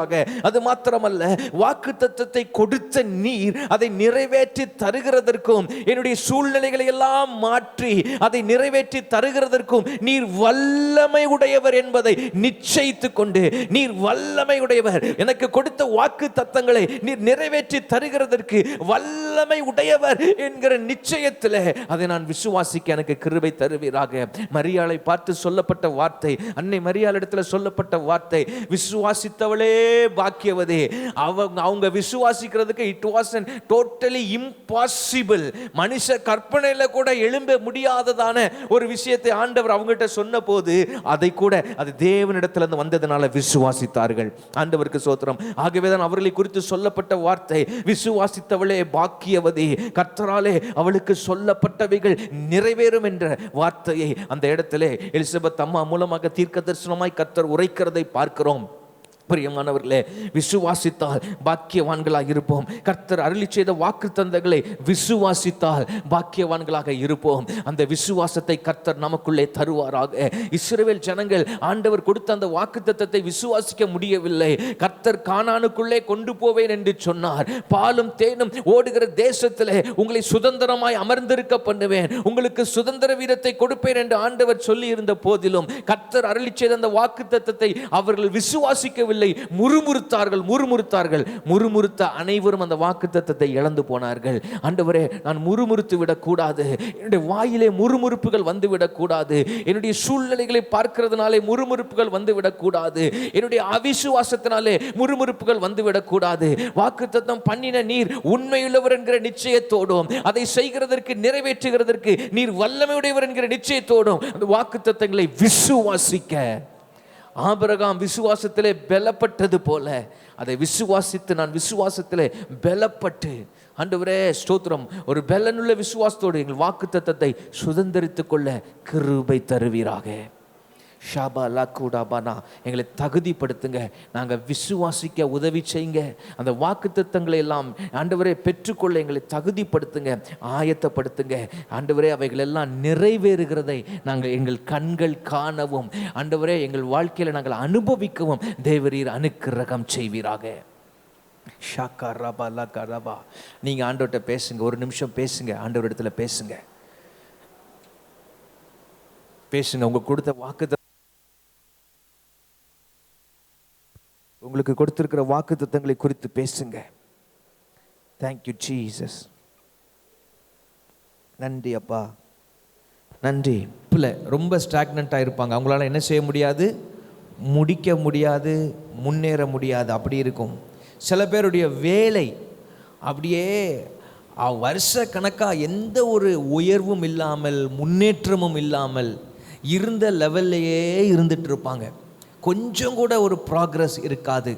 அது மாத்திரமல்ல, வாக்குத்தத்தத்தை கொடுத்த நீர் அதை நிறைவேற்றி தருகிறதற்கும், என்னுடைய சூழ்நிலைகளை எல்லாம் மாற்றி அதை நிறைவேற்றி தருகிறதற்கும் நீர் வல்லமை உடையவர் என்பதை நிச்சயித்துக் கொண்டு, நீர் வல்லமை உடையவர், எனக்கு கொடுத்த வாக்குத்தத்தங்களை நீர் நிறைவேற்றி தருகிறதற்கு வல்லமை உடையவர் என்கிற நிச்சயத்தில் அதை நான் விசுவாசிக்க எனக்கு கிருபை தருவீராக. மரியாளை பார்த்து சொல்லப்பட்ட வார்த்தை, அன்னை மரியாளிடத்தில் சொல்லப்பட்ட வார்த்தை, விசுவாசித்தவளே பாக்கியவதே. அவங்க விசுவாசிக்கிறதுக்கு இட் வாஸ் டோட்டலி இம்பாசிபிள். மனுஷ கற்பனையில கூட எழும்ப முடியாததான ஒரு விஷயத்தை ஆண்டவர் அவங்ககிட்ட சொன்ன போது அதை கூட அது தேவனிடத்திலிருந்து வந்ததனால விசுவாசித்தார்கள். ஆண்டவருக்கு ஸ்தோத்திரம். ஆகவேதான் அவர்களை குறித்து சொல்லப்பட்ட வார்த்தை, விசுவாசித்தவளே பாக்கியவதே, கர்த்தராலே அவளுக்கு சொல்லப்பட்டவைகள் நிறைவேறும் என்ற வார்த்தையை அந்த இடத்திலே எலிசபெத் அம்மா மூலமாக தீர்க்க தரிசனமாய் கர்த்தர் உரைக்கிறதை பார்க்கிறோம். பிரியமானவர்களே, விசுவாசித்தால் பாக்கியவான்களாக இருப்போம். கர்த்தர் அருளி செய்த வாக்குத்தத்தங்களை விசுவாசித்தால் பாக்கியவான்களாக இருப்போம். அந்த விசுவாசத்தை கர்த்தர் நமக்குள்ளே தருவாராக. இஸ்ரவேல் ஜனங்கள் ஆண்டவர் கொடுத்த அந்த வாக்குத்தத்தத்தை விசுவாசிக்க முடியவில்லை. கர்த்தர் கானானுக்குள்ளே கொண்டு போவேன் என்று சொன்னார். பாலும் தேனும் ஓடுகிற தேசத்திலே உங்களை சுதந்திரமாய் அமர்ந்திருக்க பண்ணுவேன், உங்களுக்கு சுதந்திர வீரத்தை கொடுப்பேன் என்று ஆண்டவர் சொல்லி இருந்த போதிலும் கர்த்தர் அருளி செய்த அந்த வாக்குத்தத்தத்தை அவர்கள் விசுவாசிக்கவில்லை. முறுமுறுத்தார்கள். முறுமுறுத்த அனைவரும் அந்த வாக்குத்தத்தத்தை இழந்து போனார்கள். ஆண்டவரே, நான் முறுமுறுத்து விடக்கூடாது, என்னுடைய வாயிலே முறுமுறுப்புகள் வந்து விடக்கூடாது, என்னுடைய சூழ்நிலைகளை பார்க்கிறதுனாலே முறுமுறுப்புகள் வந்து விடக்கூடாது, என்னுடைய அவிசுவாசத்தினாலே முறுமுறுப்புகள் வந்து விடக்கூடாது. வாக்குத்தத்தம் பண்ணின நீர் உண்மையுள்ளவர் என்கிற நிச்சயத்தோடும், அதை செய்கிறதற்கு நிறைவேற்றுகிறதற்கு நீர் வல்லமையுடையவர் என்கிற நிச்சயத்தோடும் அந்த வாக்குத்தத்தங்களை விசுவாசிக்க ஆபிரகாம் விசுவாசத்திலே பலப்பட்டது போல அதை விசுவாசித்து, நான் விசுவாசத்திலே பலப்பட்டு, ஆண்டவரே ஸ்தோத்திரம், ஒரு பலனுள்ள விசுவாசத்தோடு எங்கள் வாக்குத்தத்தத்தை சுதந்தரித்துக் கொள்ள கிருபை தருவீராக. ஷாபா லாக்கூடாபானா, எங்களை தகுதிப்படுத்துங்க, நாங்கள் விசுவாசிக்க உதவி செய்யுங்க. அந்த வாக்குத்தத்தங்களை எல்லாம் ஆண்டவரே பெற்றுக்கொள்ள எங்களை தகுதிப்படுத்துங்க, ஆயத்தப்படுத்துங்க. ஆண்டவரே, அவைகள் எல்லாம் நிறைவேறுகிறதை நாங்கள் எங்கள் கண்கள் காணவும், ஆண்டவரே எங்கள் வாழ்க்கையில் நாங்கள் அனுபவிக்கவும் தேவரீர் அனுக்கிரகம் செய்வீராக. ஷாக்கா ரபா லாக்கா ரபா. நீங்கள் ஆண்டவர்கிட்ட பேசுங்க, ஒரு நிமிஷம் பேசுங்க, ஆண்டவர் இடத்துல பேசுங்க. உங்க கொடுத்த வாக்குத்தத்தம் உங்களுக்கு கொடுத்திருக்கிற வாக்குத்தத்தங்களை குறித்து பேசுங்க. Thank you Jesus. நன்றி அப்பா, நன்றி. பிள்ளை ரொம்ப ஸ்டாக்னண்ட்டாக இருப்பாங்க, அவங்களால என்ன செய்ய முடியாது, முடிக்க முடியாது, முன்னேற முடியாது, அப்படி இருக்கும். சில பேருடைய வேலை அப்படியே வருஷ கணக்காக எந்த ஒரு உயர்வும் இல்லாமல் முன்னேற்றமும் இல்லாமல் இருந்த லெவல்லையே இருந்துட்டு இருப்பாங்க. கொஞ்சம் கூட ஒரு ப்ராக்ரஸ் இருக்காது,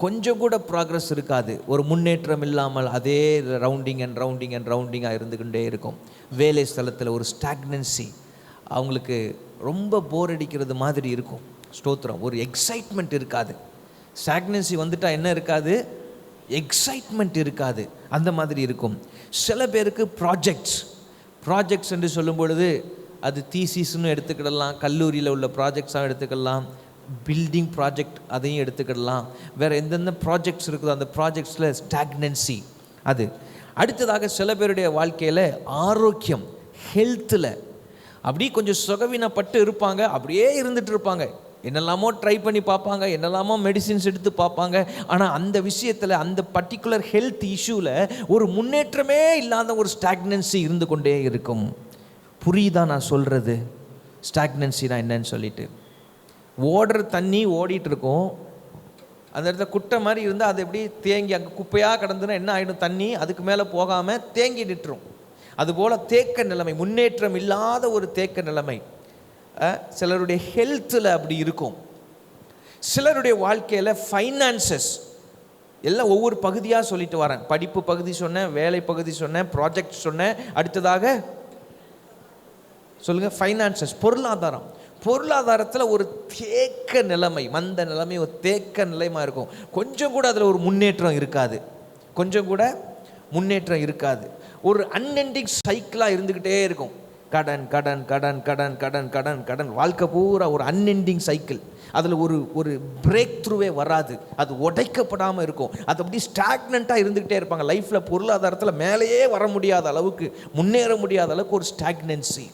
கொஞ்சம் கூட ப்ராக்ரஸ் இருக்காது, ஒரு முன்னேற்றம் இல்லாமல் அதே ரவுண்டிங்காக இருந்துக்கிட்டே இருக்கும். வேலை ஸ்தலத்தில் ஒரு ஸ்டாக்னன்சி, அவங்களுக்கு ரொம்ப போர் அடிக்கிறது மாதிரி இருக்கும். ஸ்தோத்திரம். ஒரு எக்ஸைட்மெண்ட் இருக்காது. ஸ்டாக்னன்சி வந்துட்டால் என்ன இருக்காது, எக்ஸைட்மெண்ட் இருக்காது, அந்த மாதிரி இருக்கும். சில பேருக்கு ப்ராஜெக்ட்ஸ் என்று சொல்லும் பொழுது அது தீசிஸ்ன்னு எடுத்துக்கிடலாம், கல்லூரியில் உள்ள ப்ராஜெக்ட்ஸாக எடுத்துக்கலாம், பில்டிங் ப்ராஜெக்ட் அதையும் எடுத்துக்கிடலாம். வேறு எந்தெந்த ப்ராஜெக்ட்ஸ் இருக்குதோ அந்த ப்ராஜெக்ட்ஸில் ஸ்டாக்னன்சி அது. அடுத்ததாக சில பேருடைய வாழ்க்கையில் ஆரோக்கியம், ஹெல்த்தில் அப்படி கொஞ்சம் சுகவீனப்பட்டு இருப்பாங்க, அப்படியே இருந்துட்டு இருப்பாங்க. என்னெல்லாமோ ட்ரை பண்ணி பார்ப்பாங்க, என்னெல்லாமோ மெடிசின்ஸ் எடுத்து பார்ப்பாங்க. ஆனால் அந்த விஷயத்தில், அந்த பர்டிகுலர் ஹெல்த் இஷ்யூவில் ஒரு முன்னேற்றமே இல்லாத ஒரு ஸ்டாக்னன்சி இருந்து கொண்டே இருக்கும். புரியுதா நான் சொல்கிறது? ஸ்டாக்னன்சினா என்னன்னு சொல்லிட்டு, ஓடுற தண்ணி ஓடிட்டு இருக்கும், அந்த இடத்துல குட்டை மாதிரி இருந்தால் அது எப்படி தேங்கி அங்கே குப்பையாக கிடந்துன்னா என்ன ஆகிடும், தண்ணி அதுக்கு மேலே போகாமல் தேங்கி நிட்டுரும். அதுபோல் தேக்க நிலைமை, முன்னேற்றம் இல்லாத ஒரு தேக்க நிலைமை சிலருடைய ஹெல்த்தில் அப்படி இருக்கும். சிலருடைய வாழ்க்கையில் ஃபைனான்சஸ் எல்லாம் ஒவ்வொரு பகுதியாக சொல்லிட்டு வரேன். படிப்பு பகுதி சொன்னேன், வேலை பகுதி சொன்னேன், ப்ராஜெக்ட் சொன்னேன். அடுத்ததாக சொல்லுங்கள், ஃபைனான்சஸ், பொருளாதாரத்தில் ஒரு தேக்க நிலைமை, மந்த நிலைமை, ஒரு தேக்க நிலைமா இருக்கும். கொஞ்சம் கூட அதில் ஒரு முன்னேற்றம் இருக்காது, ஒரு அன்எண்டிங் சைக்கிளாக இருந்துக்கிட்டே இருக்கும். கடன் கடன் கடன் கடன் கடன் கடன் கடன், வாழ்க்கை பூரா ஒரு அன்எண்டிங் சைக்கிள். அதில் ஒரு பிரேக் த்ரூவே வராது, அது உடைக்கப்படாமல் இருக்கும். அது அப்படி ஸ்டாக்னண்ட்டாக இருந்துக்கிட்டே இருப்பாங்க. லைஃப்பில் பொருளாதாரத்தில் மேலேயே வர முடியாத அளவுக்கு, முன்னேற முடியாத அளவுக்கு ஒரு ஸ்டாக்னன்சி.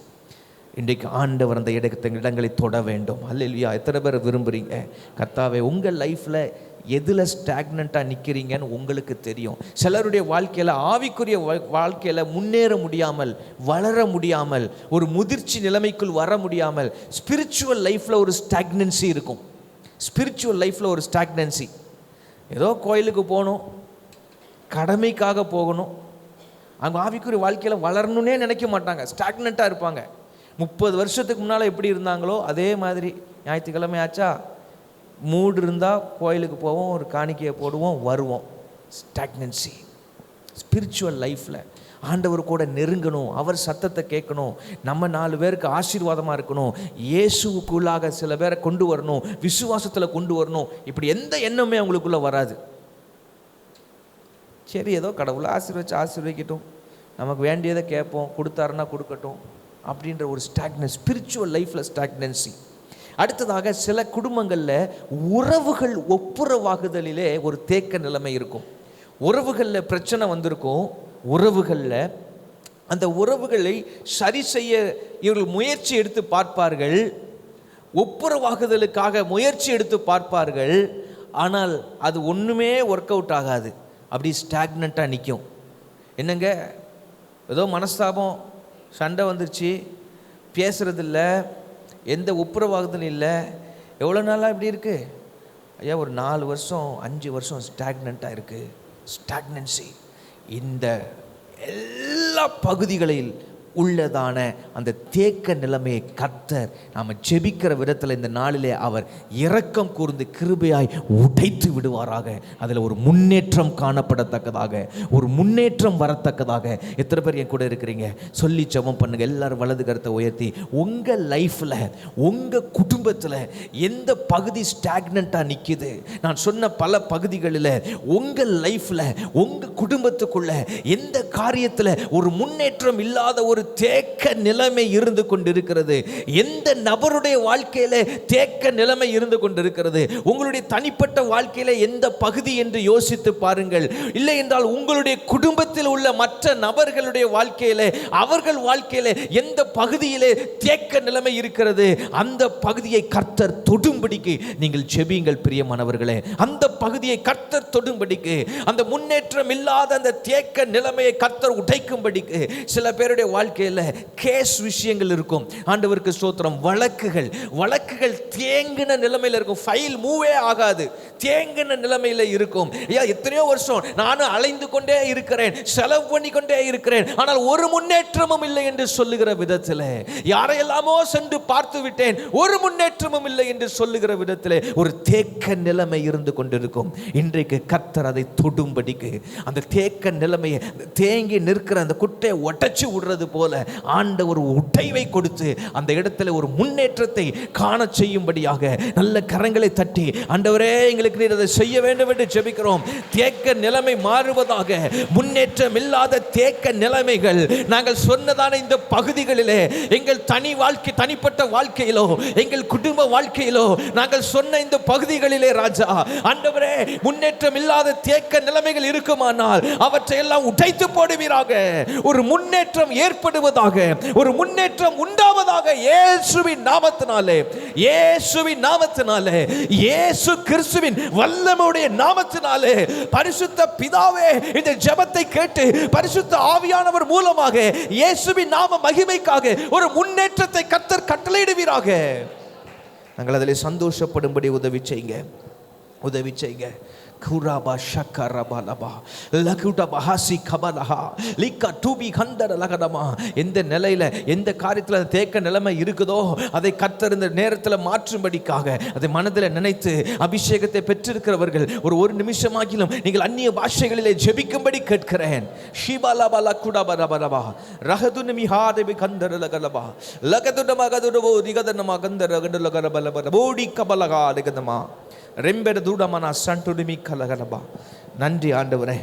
இன்றைக்கு ஆண்டவர் அந்த இடங்களை தொட வேண்டும். அல்லேலூயா. எத்தனை பேர் விரும்புகிறீங்க, கர்த்தாவே உங்கள் லைஃப்பில் எதில் ஸ்டாக்னண்ட்டாக நிற்கிறீங்கன்னு உங்களுக்கு தெரியும். சிலருடைய வாழ்க்கையில், ஆவிக்குரிய வாழ்க்கையில் முன்னேற முடியாமல், வளர முடியாமல், ஒரு முதிர்ச்சி நிலைமைக்குள் வர முடியாமல், ஸ்பிரிச்சுவல் லைஃப்பில் ஒரு ஸ்டாக்னன்சி இருக்கும். ஏதோ கோயிலுக்கு போகணும், கடமைக்காக போகணும், அவங்க ஆவிக்குரிய வாழ்க்கையில் வளரணுன்னே நினைக்க மாட்டாங்க, ஸ்டாக்னண்ட்டாக இருப்பாங்க. 30 வருஷத்துக்கு முன்னால் எப்படி இருந்தாங்களோ அதே மாதிரி, ஞாயிற்றுக்கிழமை ஆச்சா மூடு இருந்தால் கோயிலுக்கு போவோம், ஒரு காணிக்கையை போடுவோம், வருவோம். ஸ்டாக்னன்சி. ஸ்பிரிச்சுவல் லைஃப்பில் ஆண்டவர் கூட நெருங்கணும், அவர் சத்தத்தை கேட்கணும், நம்ம 4 பேருக்கு ஆசீர்வாதமாக இருக்கணும், இயேசுவுக்குள்ளாக சில பேரை கொண்டு வரணும், விசுவாசத்தில் கொண்டு வரணும். இப்படி எந்த எண்ணமே அவங்களுக்குள்ளே வராது. சரி, ஏதோ கடவுளை ஆசீர்வதிக்கட்டும், நமக்கு வேண்டியதை கேட்போம், கொடுத்தாருன்னா கொடுக்கட்டும் அப்படின்ற ஒரு ஸ்பிரிச்சுவல் லைஃப்பில் ஸ்டாக்னன்சி. அடுத்ததாக சில குடும்பங்களில் உறவுகள் ஒப்புரவாகுதலிலே ஒரு தேக்க நிலைமை இருக்கும். உறவுகளில் பிரச்சனை வந்திருக்கும். உறவுகளில் அந்த உறவுகளை சரி செய்ய இவர்கள் முயற்சி எடுத்து பார்ப்பார்கள், ஒப்புரவாகுதலுக்காக முயற்சி எடுத்து பார்ப்பார்கள். ஆனால் அது ஒன்றுமே ஒர்க் அவுட் ஆகாது, அப்படி ஸ்டாக்னண்ட்டாக நிற்கும். என்னங்க, ஏதோ மனஸ்தாபம், சண்டை வந்துருச்சு, பேசுகிறதில்ல, எந்த ஒப்புரவாகுதலும் இல்லை, எவ்வளோ நாளாக இப்படி இருக்குது ஐயா, ஒரு 4 வருஷம் 5 வருஷம் ஸ்டாக்னண்ட்டாக இருக்குது. ஸ்டாக்னன்சி இந்த எல்லா பகுதிகளில் உள்ளதான அந்த தேக்க நிலைமையை கர்த்தர் நாம் ஜெபிக்கிற விதத்தில் இந்த நாளிலே அவர் இரக்கம் கூர்ந்து கிருபையாய் உடைத்து விடுவாராக. அதில் ஒரு முன்னேற்றம் காணப்படத்தக்கதாக, ஒரு முன்னேற்றம் வரத்தக்கதாக. எத்தனை பேர் என் கூட இருக்கிறீங்க? சொல்லி ஜெபம் பண்ணுங்க. எல்லாரும் வலது கரத்தை உயர்த்தி, உங்கள் லைஃப்பில், உங்கள் குடும்பத்தில் எந்த பகுதி ஸ்டாக்னண்ட்டாக நிற்கிது? நான் சொன்ன பல பகுதிகளில் உங்கள் லைஃப்பில், உங்கள் குடும்பத்துக்குள்ள எந்த காரியத்தில் ஒரு முன்னேற்றம் இல்லாத ஒரு தேக்க நிலைமை இருந்து கொண்டிருக்கிறது. எந்த நபருடைய வாழ்க்கையில தேக்க நிலைமை இருந்து கொண்டிருக்கிறது? உங்களுடைய தனிப்பட்ட வாழ்க்கையில எந்த பகுதி என்று யோசித்து பாருங்கள். இல்லை என்றால் உங்களுடைய குடும்பத்தில் உள்ள மற்ற நபர்களுடைய வாழ்க்கையில, அவர்கள் வாழ்க்கையில எந்த பகுதியிலே தேக்க நிலைமை இருக்கிறது, அந்த பகுதியை கர்த்தர் தொடும்படிக்கு நீங்கள் ஜெபியுங்கள் பிரியமானவர்களே. அந்த பகுதியை கர்த்தர் தொடும்படிக்கு, அந்த முன்னேற்றம் இல்லாத அந்த தேக்க நிலைமையை கர்த்தர் உடைக்கும்படிக்கு. சில பேருடைய வாழ்க்கையில கேஸ் விஷயங்கள் இருக்கும். ஆண்டவருக்கு ஸ்தோத்திரம். வழக்குகள் தேங்கின நிலைமையில் இருக்கும். ஃபைல் மூவே ஆகாது, தேங்கின நிலைமையில் இருக்கும். எத்தனையோ வருஷம் நானும் அலைந்து கொண்டே இருக்கிறேன், செலவு பண்ணி கொண்டே இருக்கிறேன், ஆனால் ஒரு முன்னேற்றமும் இல்லை என்று சொல்லுகிற விதத்தில், யாரையெல்லாமோ சென்று பார்த்து விட்டேன், ஒரு முன்னேற்றமும் இல்லை என்று சொல்லுகிற விதத்தில் ஒரு தேக்க நிலைமை இருந்து கொண்டிருக்கும். இன்றைக்கு கர்த்தர் அதை தொடும்படிக்கு, அந்த தேக்க நிலைமையை, தேங்கி நிற்கிற அந்த குட்டையை உடைச்சு விடுறது போல ஆண்டவர் உடைவை கொடுத்து அந்த இடத்துல ஒரு முன்னேற்றத்தை காண செய்யும்படியாக நல்ல கரங்களை தட்டி, ஆண்டவரே எங்களுக்கு நீர் அதை செய்ய வேண்டும் என்று ஜெபிக்கிறோம். தேக்க நிலைமை மாறுவதாக. முன்னேற்றம் இல்லாத தேக்க நிலைமைகள் நாங்கள் சொன்னதான இந்த பகுதிகளிலே, எங்கள் தனிப்பட்ட வாழ்க்கையிலோ, எங்கள் குடும்ப வாழ்க்கையிலோ நாங்கள் சொன்ன இந்த பகுதிகளிலே ராஜா, ஆண்டவரே முன்னேற்றம் இல்லாத தேக்க நிலைமைகள் இருக்குமானால் அவற்றை எல்லாம் உடைத்து போடுவீராக. ஒரு முன்னேற்றம் ஏற்படுவதாக, ஒரு முன்னேற்றம் உண்டாவதாக. இயேசுவின் நாமத்தினாலே, இயேசுவின் நாமத்தினாலே, இயேசு கிறிஸ்துவின் வல்லமையுடைய நாமத்தினாலே, பரிசுத்த பிதாவே இந்த ஜெபத்தை கேட்டு பரிசுத்த ஆவியானவர் மூலமாக இயேசுவின் நாம மகிமைக்காக ஒரு முன்னேற்றத்தை கர்த்தர் கட்டளையிடுவீராக. நாங்கள் அதில் சந்தோஷப்படும்படி உதவி செய்யுங்க, உதவி செய்யுங்க. குராபா ஷக்கரபா லபா லகுடா பஹாசி கபலஹா லிக்கா டூபி கந்தர லகடமா. எந்த நிலையில், எந்த காரியத்தில் தேக்க நிலைமை இருக்குதோ அதை கர்த்தர் இந்த நேரத்தில் மாற்றும்படிக்காக அதை மனதில் நினைத்து அபிஷேகத்தை பெற்றிருக்கிறவர்கள் ஒரு நிமிஷமாகிலும் நீங்கள் அந்நிய பாஷைகளிலே ஜெபிக்கும்படி கேட்கிறேன். ஷிபாலபா லகுடா பரபரபா ரஹதுன மிஹாதபி கந்தர லகலபா லகதுட மகதுடவோ திகதனமா கந்தர கண்டல கரபலபர போடி கபலகா திகதமா ரெம்பெர தூடமனா சண்டுடுமி கலகலபா. நன்றி ஆண்டவரே,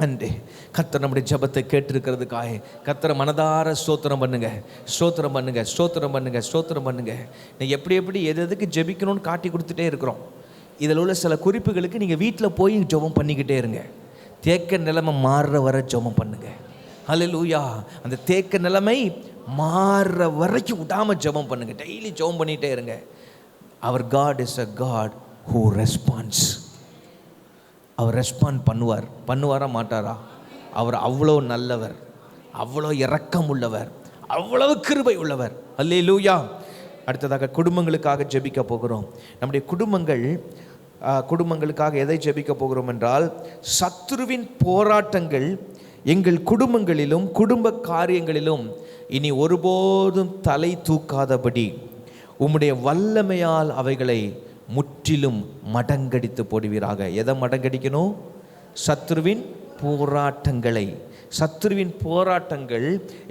நன்றி. கர்த்தர் நம்முடைய ஜெபத்தை கேட்டிருக்கிறதுக்காக கர்த்தரை மனதார ஸ்தோத்திரம் பண்ணுங்க, ஸ்தோத்திரம் பண்ணுங்க, ஸ்தோத்திரம் பண்ணுங்க, ஸ்தோத்திரம் பண்ணுங்க. நீங்கள் எப்படி எதுக்கு ஜெபிக்கணும்னு காட்டி கொடுத்துட்டே இருக்கிறோம். இதில் உள்ள சில குறிப்புகளுக்கு நீங்கள் வீட்டில் போய் ஜெபம் பண்ணிக்கிட்டே இருங்க. தேக்க நிலைமை மாறுற வரை ஜெபம் பண்ணுங்க. ஹல்லேலூயா. அந்த தேக்க நிலைமை மாறுற வரைக்கும் விடாமல் ஜெபம் பண்ணுங்க. டெய்லி ஜெபம் பண்ணிகிட்டே இருங்க. அவர் God is a God who responds. அவர் ரெஸ்பாண்ட் பண்ணுவாரா மாட்டாரா? அவர் அவ்வளோ நல்லவர், அவ்வளோ இரக்கம் உள்ளவர், அவ்வளவு கிருபை உள்ளவர். அல்லேலூயா. அடுத்ததாக குடும்பங்களுக்காக ஜெபிக்க போகிறோம். நம்முடைய குடும்பங்களுக்காக எதை ஜெபிக்க போகிறோம் என்றால், சத்துருவின் போராட்டங்கள் எங்கள் குடும்பங்களிலும் குடும்ப காரியங்களிலும் இனி ஒருபோதும் தலை தூக்காதபடி உம்முடைய வல்லமையால் அவைகளை முற்றிலும் மடங்கடித்து போடுவீராக. எதை மடங்கடிக்கணும்? சத்துருவின் போராட்டங்களை. சத்துருவின் போராட்டங்கள்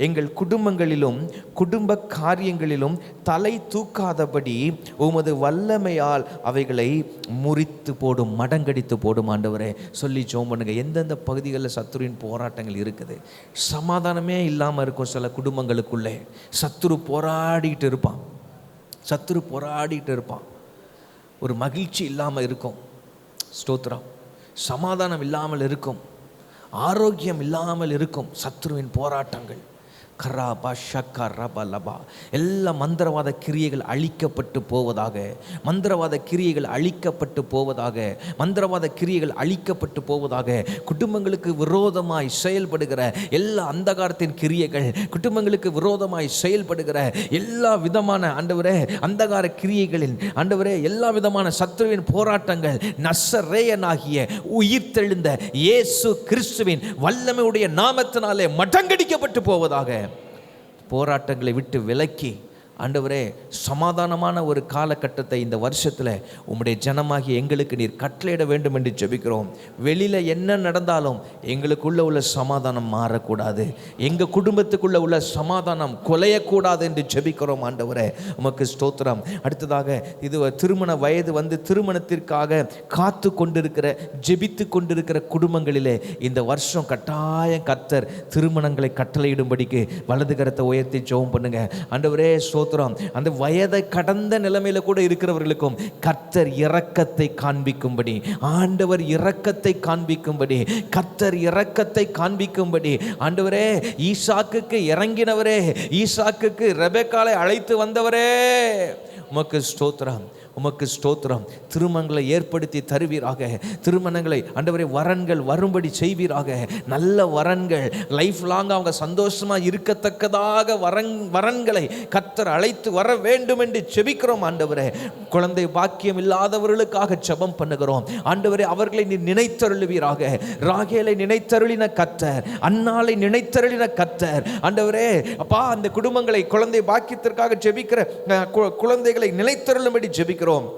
எங்கள் குடும்பங்களிலும் குடும்ப காரியங்களிலும் தலை தூக்காதபடி உமது வல்லமையால் அவைகளை முறித்து போடும், மடங்கடித்து போடும். ஆண்டவரே சொல்லி ஜெபம் பண்ணுங்க. எந்தெந்த பகுதிகளில் சத்துருவின் போராட்டங்கள் இருக்குது? சமாதானமே இல்லாமல் இருக்கும் சில குடும்பங்களுக்குள்ளே. சத்துரு போராடிட்டு இருப்பான், சத்துரு போராடிட்டு இருப்பான். ஒரு மகிழ்ச்சி இல்லாமல் இருக்கும், ஸ்தோத்திரம். சமாதானம் இல்லாமல் இருக்கும், ஆரோக்கியம் இல்லாமல் இருக்கும். சத்துருவின் போராட்டங்கள். கராபா ஷக்கா ரபா லபா. எல்லா மந்திரவாத கிரியைகள் அழிக்கப்பட்டு போவதாக, மந்திரவாத கிரியைகள் அழிக்கப்பட்டு போவதாக, மந்திரவாத கிரியைகள் அழிக்கப்பட்டு போவதாக. குடும்பங்களுக்கு விரோதமாய் செயல்படுகிற எல்லா அந்தகாரத்தின் கிரியைகள், குடும்பங்களுக்கு விரோதமாய் செயல்படுகிற எல்லா விதமான ஆண்டவரே அந்தகார கிரியைகளின் ஆண்டவரே எல்லா விதமான சத்துருவின் போராட்டங்கள் நசரேயனாகிய உயிர்த்தெழுந்த இயேசு கிறிஸ்துவின் வல்லமையுடைய நாமத்தினாலே மடங்கடிக்கப்பட்டு போவதாக. போராட்டங்களை விட்டு விலக்கி ஆண்டவரே சமாதானமான ஒரு காலகட்டத்தை இந்த வருஷத்தில் உம்முடைய ஜனமாகி எங்களுக்கு நீர் கட்டளையிட வேண்டும் என்று ஜெபிக்கிறோம். வெளியில் என்ன நடந்தாலும் எங்களுக்குள்ள உள்ள சமாதானம் மாறக்கூடாது, எங்கள் குடும்பத்துக்குள்ள உள்ள சமாதானம் குலையக்கூடாது என்று ஜெபிக்கிறோம். ஆண்டவரே உமக்கு ஸ்தோத்திரம். அடுத்ததாக இது திருமண வயது வந்து திருமணத்திற்காக காத்து கொண்டிருக்கிற ஜெபித்து கொண்டிருக்கிற குடும்பங்களிலே இந்த வருஷம் கட்டாயம் கர்த்தர் திருமணங்களை கட்டளையிடும்படிக்கு வலது கரத்தை உயர்த்தி ஜெபம் பண்ணுங்க. ஆண்டவரே ஸ்தோத்திரம். அந்த வயதை கடந்த நிலைமையில கூட இருக்கிறவர்களுக்கும் கர்த்தர் இரக்கத்தை காண்பிக்கும்படி, ஆண்டவர் இரக்கத்தை காண்பிக்கும்படி, கர்த்தர் இரக்கத்தை காண்பிக்கும்படி, ஆண்டவரே ஈசாக்குக்கு இறங்கினவரே, ஈசாக்குக்கு ரெபெக்காளை அழைத்து வந்தவரே உமக்கு ஸ்தோத்திரம், உமக்கு ஸ்தோத்திரம். திருமணங்களை ஏற்படுத்தி தருவீராக, திருமணங்களை ஆண்டவரே வரன்கள் வரும்படி செய்வீராக, நல்ல வரன்கள் லைஃப் லாங் அவங்க சந்தோஷமாக இருக்கத்தக்கதாக வரன்களை கர்த்தர் அழைத்து வர வேண்டும் என்று செபிக்கிறோம். ஆண்டவரே குழந்தை பாக்கியம் இல்லாதவர்களுக்காக ஜெபம் பண்ணுகிறோம். ஆண்டவரே அவர்களை நீ நினைத்தருளுவீராக. ராகேலை நினைத்தருளின கர்த்தர், அன்னாளை நினைத்தருளின கர்த்தர். ஆண்டவரே அப்பா அந்த குடும்பங்களை குழந்தை பாக்கியத்திற்காக ஜெபிக்கிற குழந்தைகளை நினைத்தருளும்படி ஜெபிக்கிறோம்.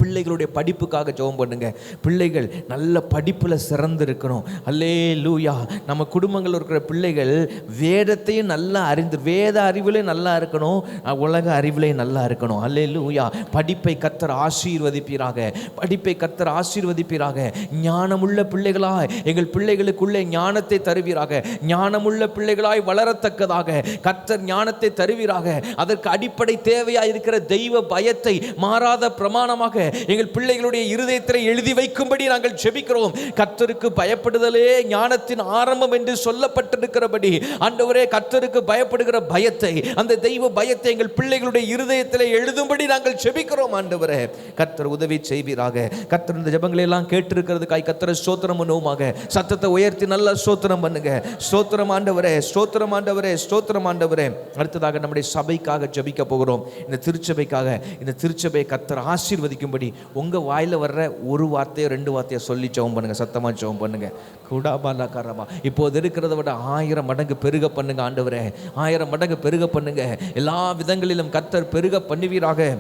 பிள்ளைகளுடைய படிப்புக்காக ஜெபம் பண்ணுங்க. பிள்ளைகள் நல்ல படிப்பில் சிறந்து இருக்கணும். அல்லேலூயா. நம்ம குடும்பங்களில் இருக்கிற பிள்ளைகள் வேதத்தையும் நல்லா அறிந்து, வேத அறிவிலையும் நல்லா இருக்கணும், உலக அறிவிலையும் நல்லா இருக்கணும். அல்லேலூயா. படிப்பை கர்த்தர் ஆசீர்வதிப்பீராக, படிப்பை கர்த்தர் ஆசீர்வதிப்பீராக. ஞானமுள்ள பிள்ளைகளாய் எங்கள் பிள்ளைகளுக்குள்ளே ஞானத்தை தருவீராக, ஞானமுள்ள பிள்ளைகளாய் வளரத்தக்கதாக கர்த்தர் ஞானத்தை தருவீராக. அதற்கு அடிப்படை தேவையாக இருக்கிற தெய்வ பயத்தை மாறாத பிரமாணமாக எங்கள் பிள்ளைகளுடைய இருதயத்தில் எழுதி வைக்கும்படி நாங்கள் ஜெபிக்கிறோம். கர்த்தருக்கு பயப்படுதலே ஞானத்தின் ஆரம்பம் என்று சொல்லப்பட்டிருக்கிறபடி ஆண்டவரே கர்த்தருக்கு பயப்படுகிற பயத்தை, அந்த தெய்வ பயத்தை எங்கள் பிள்ளைகளுடைய இருதயத்தில் எழுதும்படி நாங்கள் ஜெபிக்கிறோம். ஆண்டவரே கர்த்தர் உதவி செய்வீராக. கர்த்தர் இந்த ஜெபங்களை எல்லாம் கேட்டிருக்கிறதுக்காய் கர்த்தரை ஸ்தோத்திரம் பண்ணுவோமாக. சத்தத்தை உயர்த்தி நல்லா ஸ்தோத்திரம் பண்ணுங்க. ஸ்தோத்திரம் ஆண்டவரே, ஸ்தோத்திரம் ஆண்டவரே, ஸ்தோத்திரம் ஆண்டவரே. அடுத்ததாக நம்முடைய சபைக்காக ஜெபிக்க போகிறோம். இந்த திருச்சபைக்காக, இந்த திருச்சபையை கர்த்தர் ஆசீர்வதிக்கும்படி உங்க வாயில வர்ற ஒரு வார்த்தையோ ரெண்டு வார்த்தையோ சொல்லி ஜெபம் பண்ணுங்க. சத்தமா ஜெபம் பண்ணுங்க. குடாபாலா கரமா இப்போது இருக்கிறத விட 1000 மடங்கு பெருக பண்ணுங்க. ஆண்டவரே 1000 மடங்கு பெருக பண்ணுங்க. எல்லா விதங்களிலும் கர்த்தர் பெருக பண்ணுவீராக,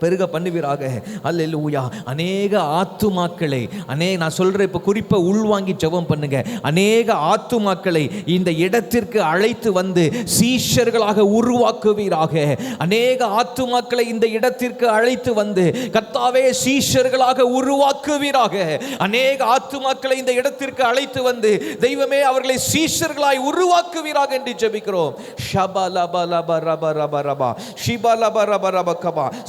பெருக பண்ணுவீராக. அல்லேலூயா. அநேக ஆத்துமாக்களை, நான் சொல்கிறேன் இப்போ குறிப்பை உள்வாங்கி ஜெபம் பண்ணுங்க. அநேக ஆத்துமாக்களை இந்த இடத்திற்கு அழைத்து வந்து சீஷர்களாக உருவாக்குவீராக. அநேக ஆத்துமாக்களை இந்த இடத்திற்கு அழைத்து வந்து கர்த்தாவே சீஷர்களாக உருவாக்குவீராக. அநேக ஆத்துமாக்களை இந்த இடத்திற்கு அழைத்து வந்து தெய்வமே அவர்களை சீஷர்களாய் உருவாக்குவீராக என்று ஜெபிக்கிறோம்.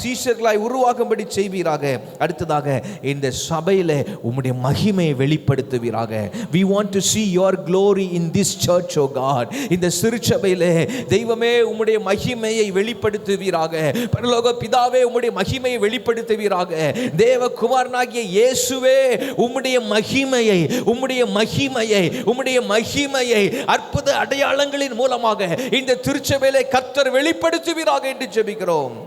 சீஷர் உருவாகும்படி செய்வீராக. அடுத்ததாக இந்த சபையில உம்முடைய மகிமையை வெளிப்படுத்துவீராக. We want to see your glory in this church, oh God. இந்த சிறுசபையிலே தெய்வமே உம்முடைய மகிமையை வெளிப்படுத்துவீராக. பரலோக பிதாவே உம்முடைய மகிமையை வெளிப்படுத்துவீராக. தேவகுமாரனாகிய இயேசுவே உம்முடைய மகிமையை, உம்முடைய மகிமையை, உம்முடைய மகிமையை அற்புத அடையாளங்களின் மூலமாக இந்த திருச்சபையிலே கர்த்தர் வெளிப்படுத்துவீராக என்று ஜெபிக்கிறோம்.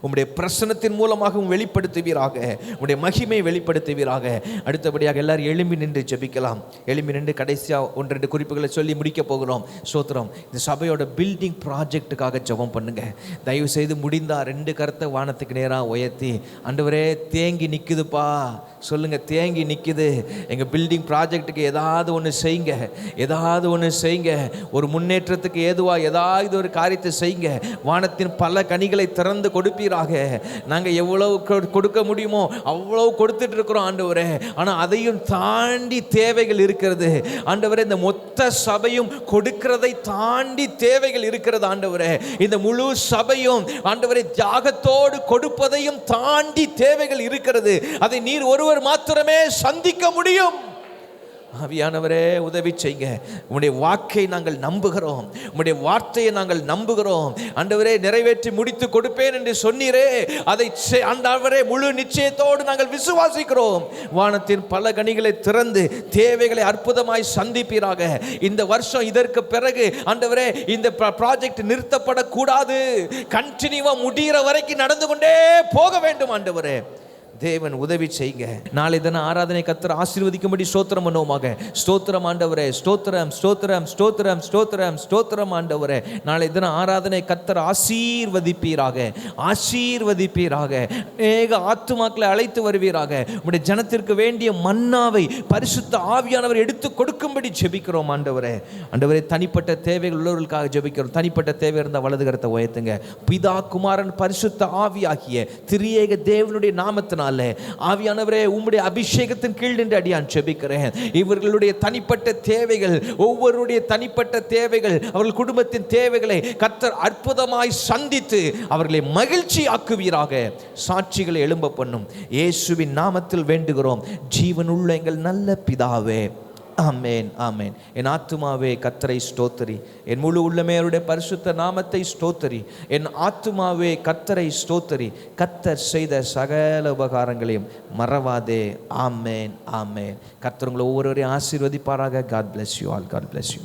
உம்முடைய பிரசன்னத்தின் மூலமாக வெளிப்படுத்துவீராக, உம்முடைய மகிமையை வெளிப்படுத்துவீராக. அடுத்தபடியாக எல்லாரும் எழும்பி நின்று ஜெபிக்கலாம். எழும்பி நின்று கடைசியாக 1-2 குறிப்புகளை சொல்லி முடிக்க போகிறோம். ஸ்தோத்திரம். இந்த சபையோட பில்டிங் ப்ராஜெக்டுக்காக ஜெபம் பண்ணுங்க. தயவு செய்து முடிந்தா 2 கரத்தை வானத்துக்கு நேராக உயர்த்தி, ஆண்டவரே தேங்கி நிற்குதுப்பா சொல்லுங்க, தேங்கி நிற்குது, எங்கள் பில்டிங் ப்ராஜெக்டுக்கு ஏதாவது ஒன்று செய்யுங்க, ஏதாவது ஒன்று செய்யுங்க, ஒரு முன்னேற்றத்துக்கு ஏதுவாக ஏதாவது ஒரு காரியத்தை செய்யுங்க. வானத்தின் பல கனிகளை திறந்து கொடுப்பீராக. நாங்கள் எவ்வளவு கொடுக்க முடியுமோ அவ்வளவு கொடுத்துட்டு இருக்கிறோம் ஆண்டவரே. ஆனால் அதையும் தாண்டி தேவைகள் இருக்கிறது ஆண்டவரே. இந்த மொத்த சபையும் கொடுக்கிறதை தாண்டி தேவைகள் இருக்கிறது ஆண்டவரே. இந்த முழு சபையும் ஆண்டவரே தியாகத்தோடு கொடுப்பதையும் தாண்டி தேவைகள் இருக்கிறது. அதை நீர் ஒருவர் மாத்திரமே சந்திக்க முடியும். ஆவியானவரே உதவி செய்யுங்க. உம்முடைய வாக்கை நாங்கள் நம்புகிறோம், உம்முடைய வார்த்தையை நாங்கள் நம்புகிறோம் ஆண்டவரே. நிறைவேற்றி முடித்து கொடுப்பேன் என்று சொன்னீரே, அதை ஆண்டவரே முழு நிச்சயத்தோடு நாங்கள் விசுவாசிக்கிறோம். வானத்தின் பல கனிகளை திறந்து தேவைகளை அற்புதமாய் சந்திப்பீராக. இந்த வருஷம் இதற்கு பிறகு ஆண்டவரே இந்த ப்ராஜெக்ட் நிறுத்தப்படக்கூடாது, கண்டினியூவா முடிகிற வரைக்கும் நடந்து கொண்டே போக வேண்டும் ஆண்டவரே. தேவன் உதவி செய்யுங்க. நாளை தின ஆராதனை கர்த்தர் ஆசீர்வதிக்கும்படி ஸ்தோத்திரம் பண்ணுவோமாக. ஸ்தோத்திரம் ஆண்டவரே, ஸ்தோத்திரம் ஸ்தோத்திரம் ஸ்தோத்திரம் ஸ்தோத்திரம் ஸ்தோத்திரம் ஆண்டவரே. நாளை தின ஆராதனை கர்த்தர் ஆசீர்வதிப்பீராக, ஆசீர்வதிப்பீராக. அநேக ஆத்துமாக்களை அழைத்து வருவீராக. உம்முடைய ஜனத்திற்கு வேண்டிய மன்னாவை பரிசுத்த ஆவியானவர் எடுத்து கொடுக்கும்படி ஜெபிக்கிறோம் ஆண்டவரே. ஆண்டவரே, தனிப்பட்ட தேவைகள் உள்ளவர்களுக்காக ஜெபிக்கிறோம். தனிப்பட்ட தேவை இருந்தால் வலது கரத்தை உயர்த்துங்க. பிதா, குமாரன், பரிசுத்த ஆவியாகிய திரியேக தேவனுடைய நாமத்தினாலே ஆவியானவரே, உம்முடைய அபிஷேகத்தின் கீழ் நின்று அடியான் ஜெபிக்கிறேன். இவர்களுடைய தனிப்பட்ட தேவைகள், ஒவ்வொருடைய தனிப்பட்ட தேவைகள், அவர்கள் குடும்பத்தின் தேவைகளை கர்த்தர் அற்புதமாய் சந்தித்து அவர்களை மகிழ்ச்சி ஆக்குவீராக. சாட்சிகளை எழும்ப பண்ணும் இயேசுவின் நாமத்தில் வேண்டுகிறோம் ஜீவனுள்ள எங்கள் நல்ல பிதாவே, ஆமேன், ஆமேன். என் ஆத்துமாவே கர்த்தரை ஸ்தோத்திரி, என் முழு உள்ளமே அவருடைய பரிசுத்த நாமத்தை ஸ்தோத்திரி. என் ஆத்துமாவே கர்த்தரை ஸ்தோத்திரி, கர்த்தர் செய்த சகல உபகாரங்களையும் மறவாதே. ஆமேன், ஆமேன். கர்த்தர் உங்களை ஒவ்வொருவரையும் ஆசீர்வதிப்பாராக. God bless you all. God bless you.